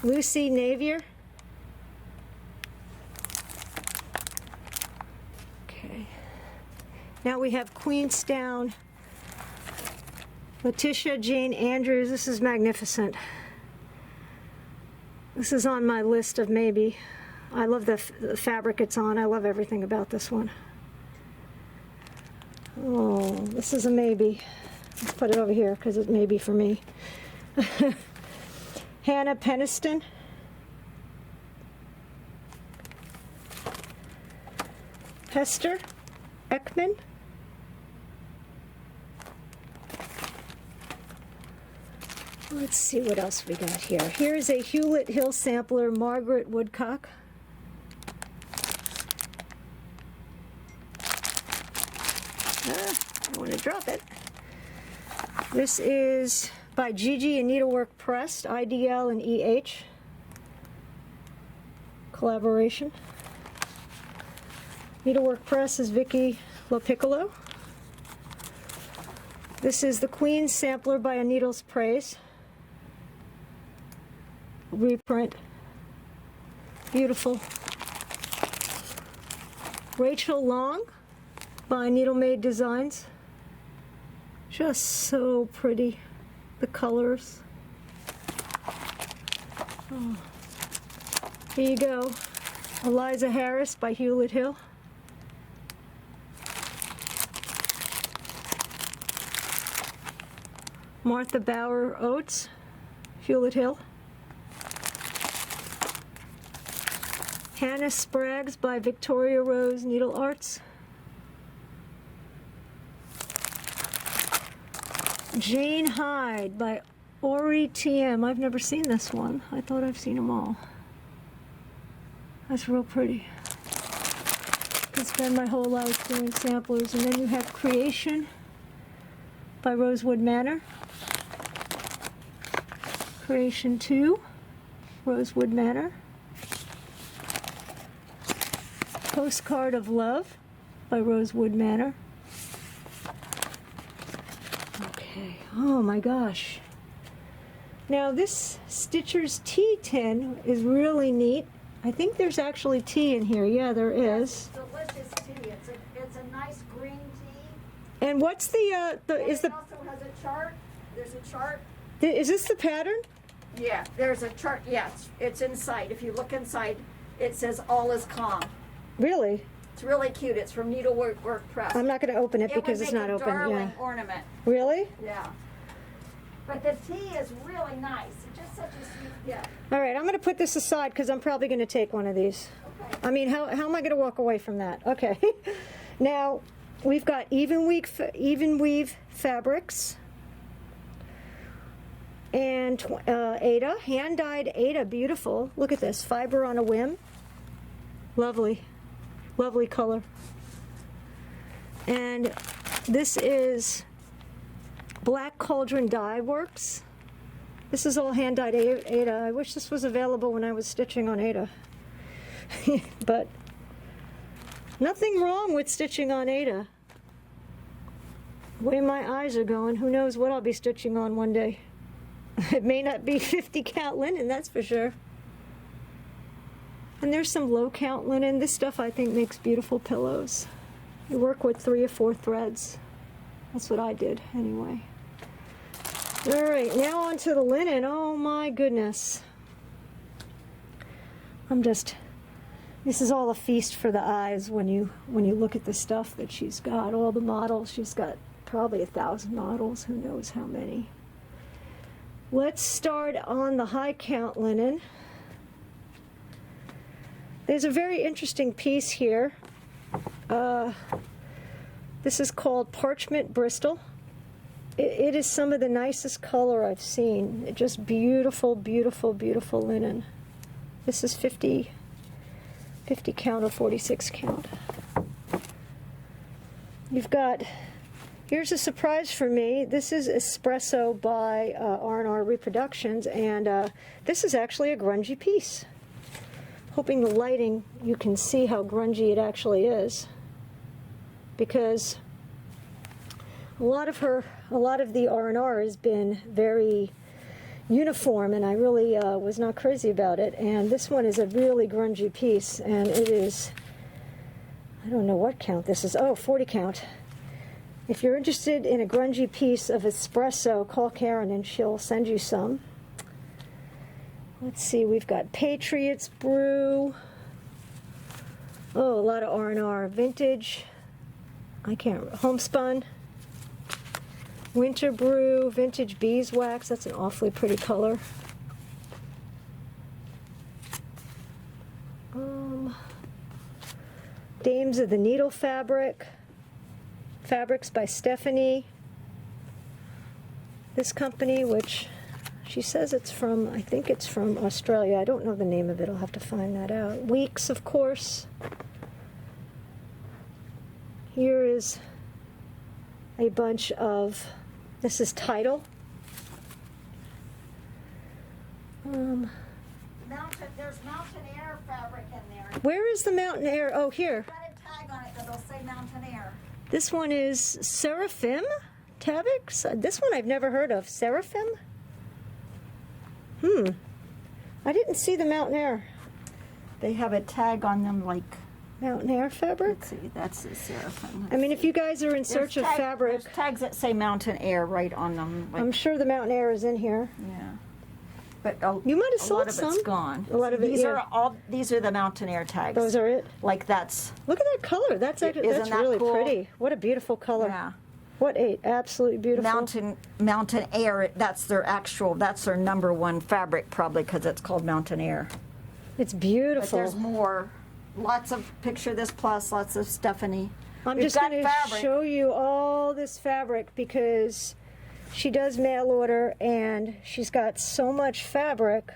Lucy Navier. Okay. Now we have Queenstown. Letitia Jane Andrews. This is magnificent. This is on my list of maybe. I love the fabric it's on. I love everything about this one. Oh, this is a maybe. Let's put it over here because it may be for me. Hannah Peniston. Hester Ekman. Let's see what else we got here. Here's a Hewlett Hill sampler, Margaret Woodcock. I want to drop it. This is by Gigi and Needlework Press, IDL and EH. Collaboration. Needlework Press is Vicky LoPiccolo. This is the Queen's Sampler by A Needle's Praise. Reprint. Beautiful. Rachel Long by Needle Made Designs. Just so pretty, the colors. Oh. Here you go, Eliza Harris by Hewlett Hill. Martha Bauer Oates, Hewlett Hill. Hannah Spraggs by Victoria Rose Needle Arts. Jane Hyde by Ori TM. I've never seen this one. I thought I've seen them all. That's real pretty. I spend my whole life doing samplers. And then you have Creation by Rosewood Manor. Creation 2, Rosewood Manor. Postcard of Love by Rosewood Manor. Okay, oh my gosh. Now this Stitcher's tea tin is really neat. I think there's actually tea in here. Yeah, there is. Delicious tea. It's a nice green tea. And what's the is the? It also has a chart. There's a chart. Is this the pattern? Yeah, there's a chart. Yes, it's inside. If you look inside, it says all is calm. Really? It's really cute. It's from Needlework Press. I'm not going to open it because it's not open. It would make a darling Yeah. ornament. Really? Yeah. But the tea is really nice. It's just such a sweet gift. All right, I'm going to put this aside because I'm probably going to take one of these. Okay. I mean, how am I going to walk away from that? Okay. Now, we've got even weave fabrics. And Ada, hand-dyed Ada, beautiful. Look at this, fiber on a whim. Lovely, lovely color. And this is Black Cauldron Dye Works. This is all hand-dyed Ada. I wish this was available when I was stitching on Ada. But nothing wrong with stitching on Ada. The way my eyes are going, who knows what I'll be stitching on one day. It may not be 50 count linen, that's for sure. And there's some low count linen. This stuff I think makes beautiful pillows. You work with 3 or 4 threads. That's what I did anyway. All right, now on to the linen. Oh my goodness. This is all a feast for the eyes when you look at the stuff that she's got. All the models, she's got probably 1,000 models, who knows how many. Let's start on the high count linen. There's a very interesting piece here. This is called Parchment Bristol. It is some of the nicest color I've seen. Just beautiful, beautiful, beautiful linen. This is 50 count or 46 count. You've got, here's a surprise for me. This is Espresso by R&R Reproductions, and this is actually a grungy piece. Hoping the lighting, you can see how grungy it actually is, because a lot of the R&R has been very uniform, and I really was not crazy about it. And this one is a really grungy piece, and it is, I don't know what count this is. Oh, 40 count. If you're interested in a grungy piece of espresso, call Karen and she'll send you some. Let's see, we've got Patriots Brew. Oh, a lot of R&R. Vintage. I can't, homespun. Winter Brew, Vintage Beeswax. That's an awfully pretty color. Dames of the Needle Fabric. Fabrics by Stephanie. This company, which she says it's from, I think it's from Australia. I don't know the name of it. I'll have to find that out. Weeks, of course. Here is a bunch of, this is Tidal. There's Mountain Air fabric in there. Where is the Mountain Air? Oh, here. Got a tag on it that'll say Mountain Air. This one is Seraphim Fabrics. This one I've never heard of. Seraphim? I didn't see the Mountain Air. They have a tag on them like Mountain Air fabric. Let's see, that's the Seraphim. I mean, if you guys are in search of fabric, there's tags that say Mountain Air right on them. Like, I'm sure the Mountain Air is in here. yeah. But You might have a sold lot of some. it's gone. A lot of it, These yeah. these are the Mountain Air tags. Those are it. Like that's Look at that color. That's actually, Isn't that's that really cool? pretty. What a beautiful color. yeah. What a absolutely beautiful. Mountain Air. That's their number one fabric probably because it's called Mountain Air. It's But beautiful. there's more. Lots of picture this plus lots of Stephanie. I'm We've just got going to fabric. show you all this fabric because she does mail order and she's got so much fabric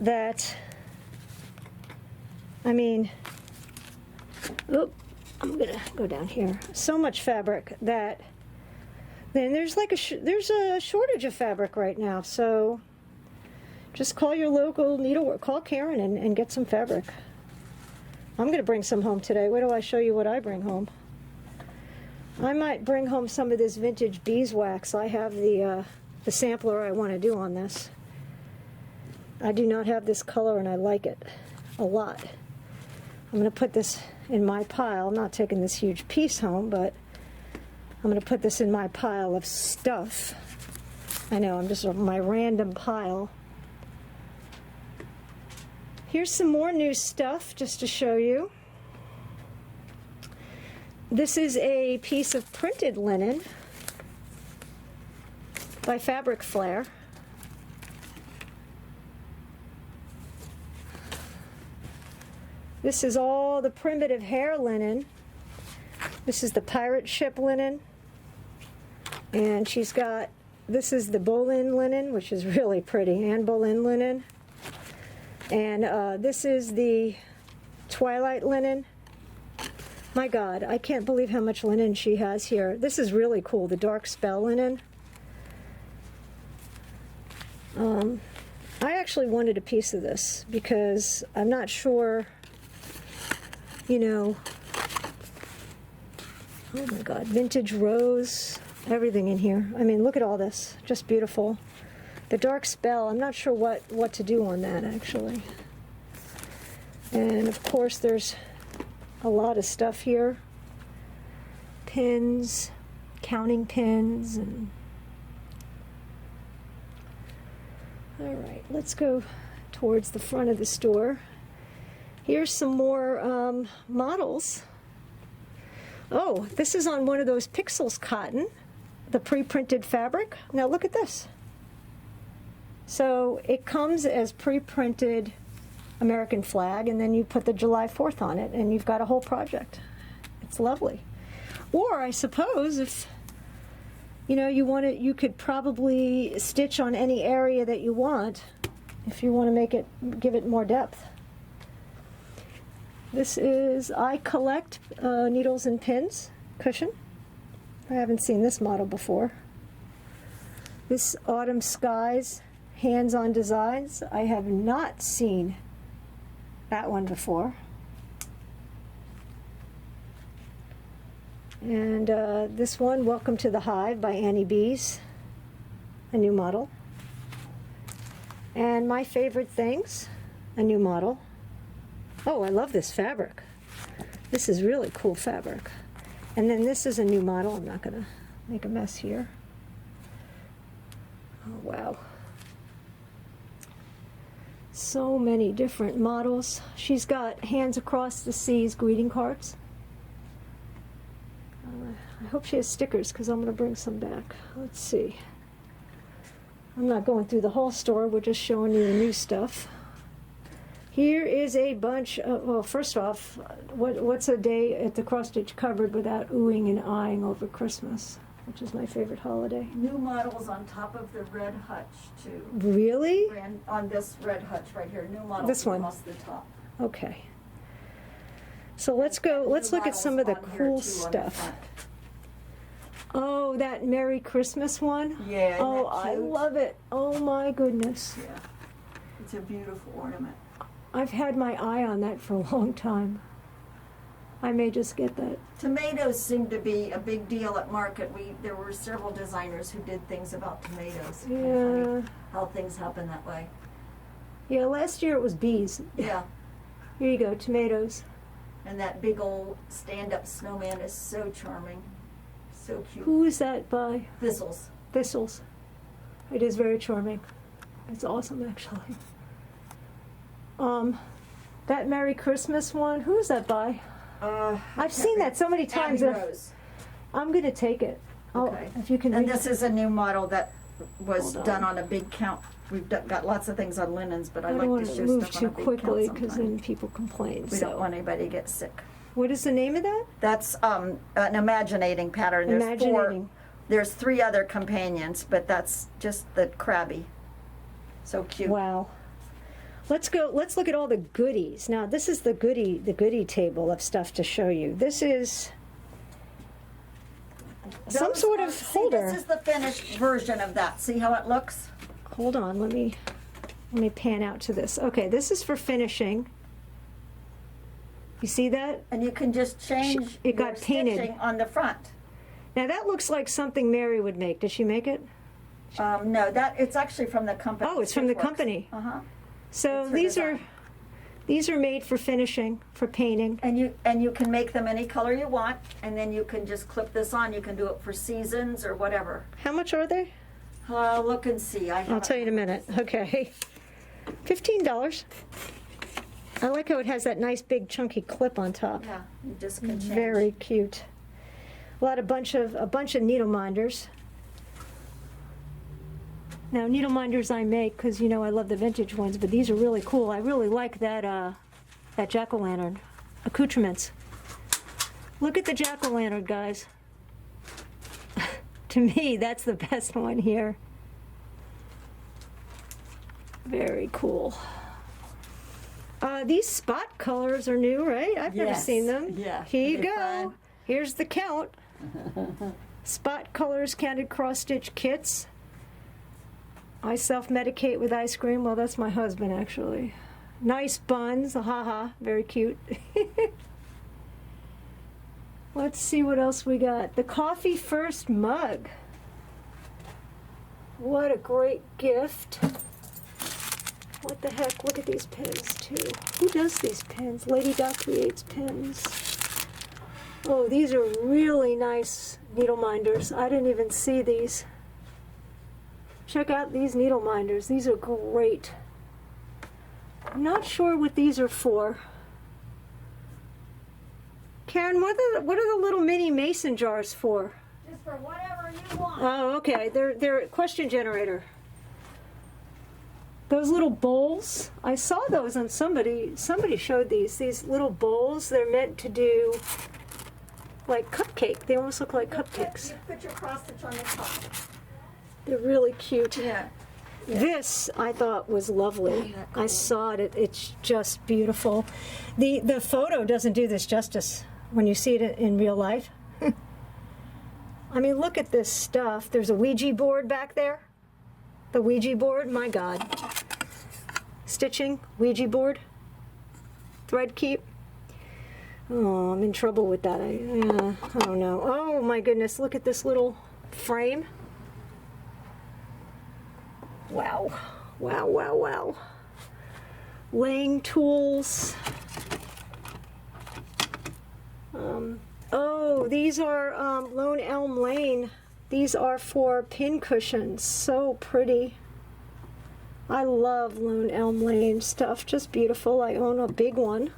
that, I mean, oop, I'm going to go down here. So much fabric that then there's like there's a shortage of fabric right now. So just call your local needlework, call Karen and get some fabric. I'm going to bring some home today. Wait till I show you what I bring home. I might bring home some of this vintage beeswax. I have the sampler I want to do on this. I do not have this color and I like it a lot. I'm going to put this in my pile. I'm not taking this huge piece home, but I'm going to put this in my pile of stuff. I know, I'm just my random pile. Here's some more new stuff just to show you. This is a piece of printed linen by Fabric Flare. This is all the primitive hair linen. This is the pirate ship linen. And she's got, this is the Bolin linen, which is really pretty, Anne Boleyn linen. And this is the Twilight linen. My God, I can't believe how much linen she has here. This is really cool, the Dark Spell linen. I actually wanted a piece of this because I'm not sure, you know, oh my God, vintage rose, everything in here. I mean, look at all this, just beautiful. The Dark Spell, I'm not sure what to do on that actually. And of course there's a lot of stuff here. Pins, counting pins, and all right, let's go towards the front of the store. Here's some more models. Oh, this is on one of those Pixels cotton, the pre-printed fabric. Now look at this. So it comes as pre-printed American flag, and then you put the July 4th on it, and you've got a whole project. It's lovely. Or I suppose if you know you want it, you could probably stitch on any area that you want if you want to make it, give it more depth. This is I Collect Needles and Pins cushion. I haven't seen this model before. This Autumn Skies Hands-on Designs. I have not seen that one before. And this one, Welcome to the Hive by Annie Bees, a new model. And My Favorite Things, a new model. Oh, I love this fabric. This is really cool fabric. And then this is a new model. I'm not going to make a mess here. Oh, wow. So many different models. She's got Hands Across the Seas greeting cards. I hope she has stickers because I'm going to bring some back. Let's see. I'm not going through the whole store. We're just showing you the new stuff. Here is a bunch of, well, first off, what's a day at the cross stitch cupboard without oohing and eyeing over Christmas, which is my favorite holiday. New models on top of the red hutch too. Really? On this red hutch right here, new models This one? across the top. Okay. So let's go, let's look at some of the cool stuff. Oh, that Merry Christmas one? Yeah. Oh, I love it. Oh my goodness. Yeah. It's a beautiful ornament. I've had my eye on that for a long time. I may just get that. Tomatoes seem to be a big deal at market. There were several designers who did things about tomatoes. Yeah. How things happen that way. Yeah, last year it was bees. Yeah. Here you go, tomatoes. And that big old stand-up snowman is so charming. So cute. Who is that by? Thistles. Thistles. It is very charming. It's awesome, actually. That Merry Christmas one, who is that by? I've seen that so many times. Abby Rose. I'm going to take it. Okay. If you can And read this is a new model that was Hold on. done on a big count. We've got lots of things on linens, but I don't like want to to show move stuff too on a big quickly count because sometimes. then people complain. We so. don't want anybody to get sick. What is the name of that? That's an imaginating pattern. Imaginating. There's 3 other companions, but that's just the crabby. So cute. Wow. Let's look at all the goodies. Now, this is the goodie table of stuff to show you. This is some Those sort are- of see, holder. This is the finished version of that. See how it looks? Hold on, let me pan out to this. Okay, this is for finishing. You see that? And you can just change It got your painted. stitching on the front. Now that looks like something Mary would make. Did she make it? No, it's actually from the company. Oh, it's from the Stitchworks. company. Uh-huh. So It's her these are made for finishing, for painting. And you can make them any color you want, and then you can just clip this on. You can do it for seasons or whatever. How much are they? Look and see. I'll tell you in a minute. Okay. $15. I like how it has that nice big chunky clip on top. Yeah, you just can change. Very cute. A bunch of needle minders. Now needle minders I make because you know I love the vintage ones, but these are really cool. I really like that jack-o'-lantern accoutrements. Look at the jack-o'-lantern, guys. To me, that's the best one here. Very cool. These spot colors are new, right? I've never Yes. seen them. Yeah, Here you they're go. fun. Here's the count. Spot colors counted cross-stitch kits. I self-medicate with ice cream. Well, that's my husband, actually. Nice buns. Haha. Very cute. Let's see what else we got. The Coffee First mug. What a great gift. What the heck? Look at these pins, too. Who does these pins? Lady Doc creates pins. Oh, these are really nice needle minders. I didn't even see these. Check out these needle minders. These are great. I'm not sure what these are for. Karen, what are the little mini mason jars for? Just for whatever you want. Oh, okay. They're a question generator. Those little bowls, I saw those on somebody showed these little bowls. They're meant to do like cupcake. They almost look like cupcakes. You put your cross stitch on the top. They're really cute. Yeah. This I thought was lovely. I saw it. It's just beautiful. The photo doesn't do this justice when you see it in real life. I mean, look at this stuff. There's a Ouija board back there. The Ouija board, my God. Stitching, Ouija board, thread keep. Oh, I'm in trouble with that. I don't know. Oh my goodness, look at this little frame. Wow, wow, wow, wow. Laying tools. Oh, these are Lone Elm Lane. These are for pin cushions. So pretty. I love Lone Elm Lane stuff. Just beautiful. I own a big one.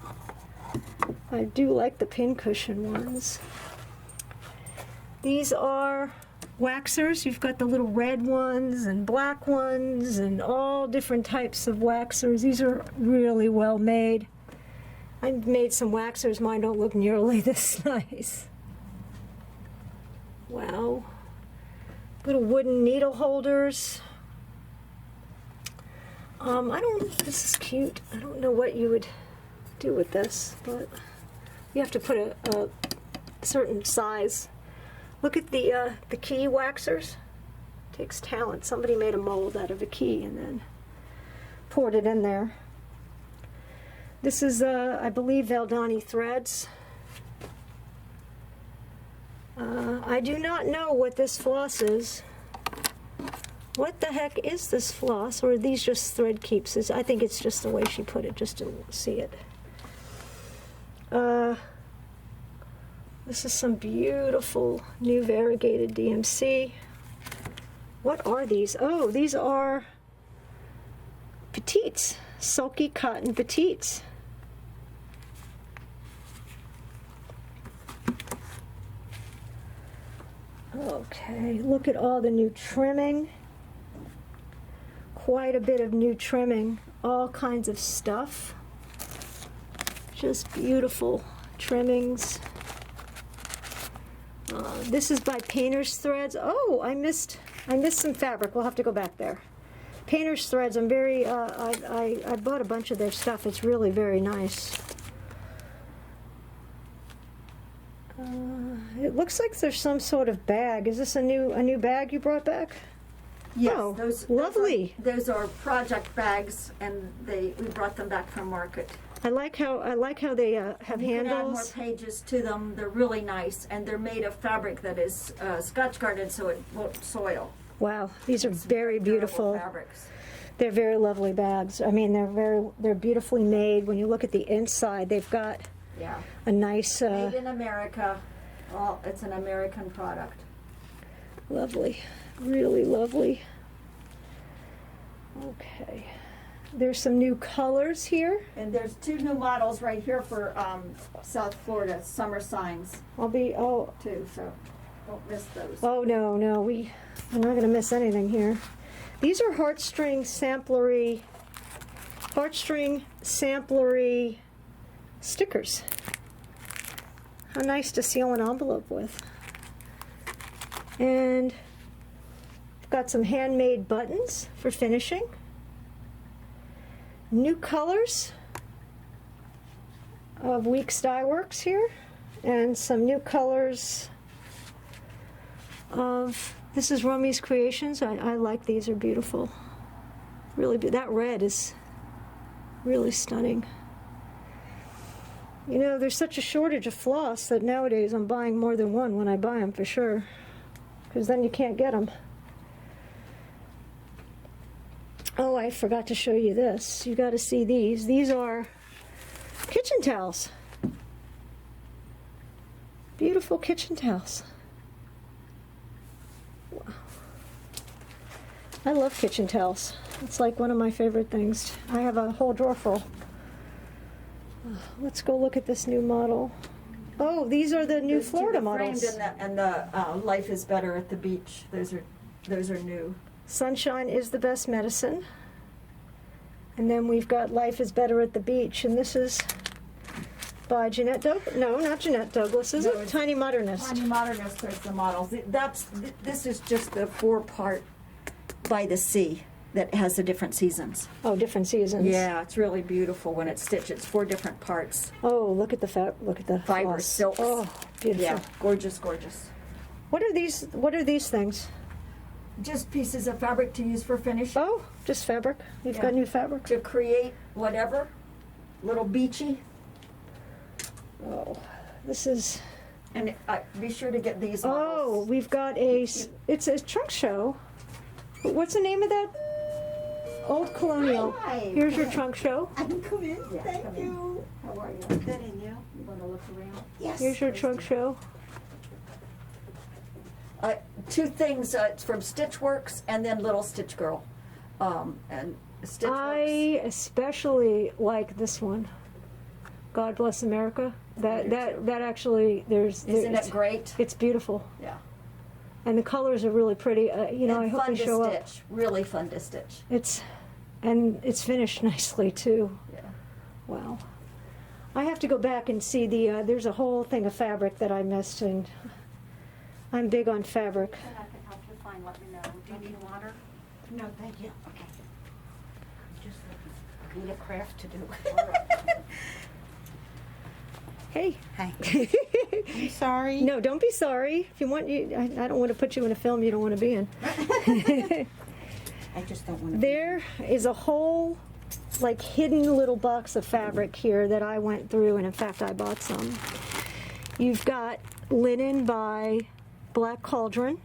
I do like the pin cushion ones. These are waxers. You've got the little red ones and black ones and all different types of waxers. These are really well made. I made some waxers. Mine don't look nearly this nice. Wow. Little wooden needle holders. This is cute. I don't know what you would do with this, but you have to put a certain size. Look at the key waxers. Takes talent. Somebody made a mold out of a key and then poured it in there. This is, I believe, Valdani threads. I do not know what this floss is. What the heck is this floss? Or are these just thread keeps? I think it's just the way she put it, just to see it. This is some beautiful new variegated DMC. What are these? Oh, these are petites, sulky cotton petites. Okay, look at all the new trimming. Quite a bit of new trimming, all kinds of stuff. Just beautiful trimmings. This is by Painter's Threads. Oh, I missed some fabric. We'll have to go back there. Painter's Threads. I'm very. I bought a bunch of their stuff. It's really very nice. It looks like there's some sort of bag. Is this a new bag you brought back? Yes, Oh, those lovely. Those are project bags, and we brought them back from market. I like how they have You can add more handles. pages to them. They're really nice, and they're made of fabric that is Scotch guarded, so it won't soil. Wow, these are very Durable beautiful. fabrics. They're very lovely bags. I mean, they're beautifully made. When you look at the inside, they've got Yeah, a nice, made in America. Well, it's an American product. lovely, really lovely. Okay, there's some new colors here. And there's 2 new models right here for South Florida summer signs Oh too, so don't miss those. no, we're not gonna miss anything here. These are heartstring samplery stickers. How nice to seal an envelope with. And got some handmade buttons for finishing. New colors of Weeks Dye Works here, and some new colors of, this is Rumy's Creations. I like these, are beautiful. Really, that red is really stunning. You know, there's such a shortage of floss that nowadays I'm buying more than one when I buy them, for sure, because then you can't get them. Oh, I forgot to show you this. You got to see these. These are kitchen towels. Beautiful kitchen towels. Wow. I love kitchen towels. It's like one of my favorite things. I have a whole drawer full. Let's go look at this new model. Oh, these are the new Florida models. Framed and the Life is Better at the Beach. Those are new. Sunshine is the best medicine. And then we've got Life is Better at the Beach, and this is by Jeanette Douglas. No, not Jeanette Douglas, is it? Tiny Modernist. Tiny Modernist are the models. This is just the 4-part by the sea that has the different seasons. Oh, different seasons. Yeah, it's really beautiful when it's stitched. It's 4 different parts. Oh, look at the Fiber floss. silks. Oh, beautiful. Yeah, gorgeous, gorgeous. What are these things? Just pieces of fabric to use for finishing. Oh, just fabric. You've Yeah. got new fabric. To create whatever, little beachy. Oh, this is. And be sure to get these Oh, models. we've got it's a trunk show. What's the name of that? Old Colonial. Hi. Here's your trunk show. I can come in. Yeah, Thank come in. you. How are you? Good, and you? You want to look around? Yes. Here's your trunk show. 2 things. It's from Stitchworks and then Little Stitch Girl. And Stitchworks. I especially like this one. God Bless America. That actually Isn't it great? It's beautiful, Yeah. and the colors are really pretty. You know, And I hope fun they to show stitch. Really fun to stitch. It's finished nicely too. Yeah. Wow. I have to go back and see there's a whole thing of fabric that I missed, and I'm big on fabric. And I can help you find. Let me know. Do you need water? No, thank you. Okay. Just looking. I need a craft to do. Hey. Hi. I'm sorry. No, don't be sorry. If you want, I don't want to put you in a film you don't want to be in. I just don't want to. There is a whole, like, hidden little box of fabric here that I went through, and in fact, I bought some. You've got linen by Black Cauldron.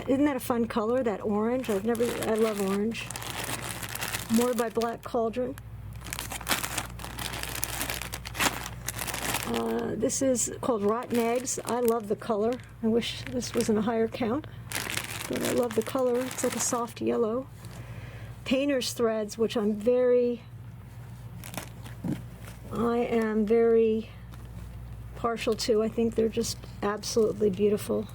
Isn't that a fun color, that orange? I love orange. More by Black Cauldron. This is called Rotten Eggs. I love the color. I wish this was in a higher count, but I love the color. It's like a soft yellow. Painter's Threads, which I am very partial to. I think they're just absolutely beautiful.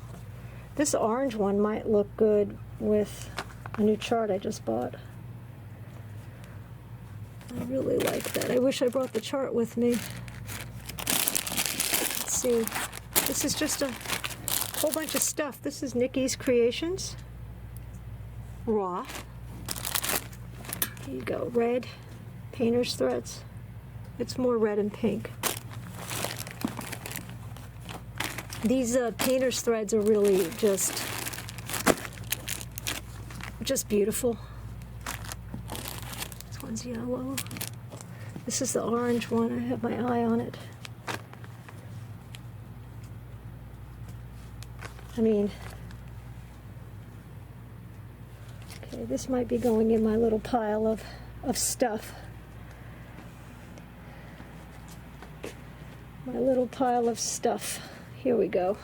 This orange one might look good with a new chart I just bought. I really like that. I wish I brought the chart with me. Let's see. This is just a whole bunch of stuff. This is Nikki's Creations. Raw. Here you go. Red. Painter's Threads. It's more red and pink. These Painter's Threads are really just beautiful. This one's yellow. This is the orange one. I have my eye on it. I mean, okay, this might be going in my little pile of stuff. My little pile of stuff. Here we go.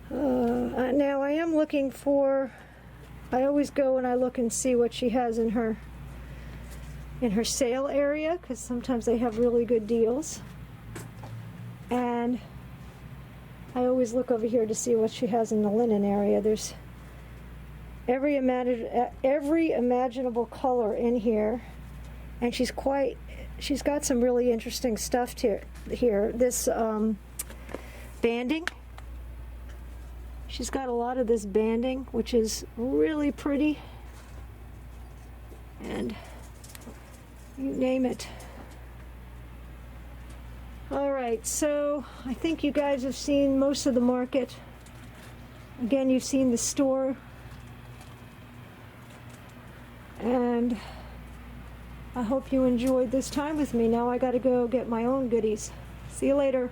Now I am looking for, I always go and I look and see what she has in her sale area, because sometimes they have really good deals. And I always look over here to see what she has in the linen area. There's every imaginable color in here, and she's got some really interesting stuff here. This banding. She's got a lot of this banding, which is really pretty. And you name it. All right, so I think you guys have seen most of the market. Again, you've seen the store. And I hope you enjoyed this time with me. Now I got to go get my own goodies. See you later.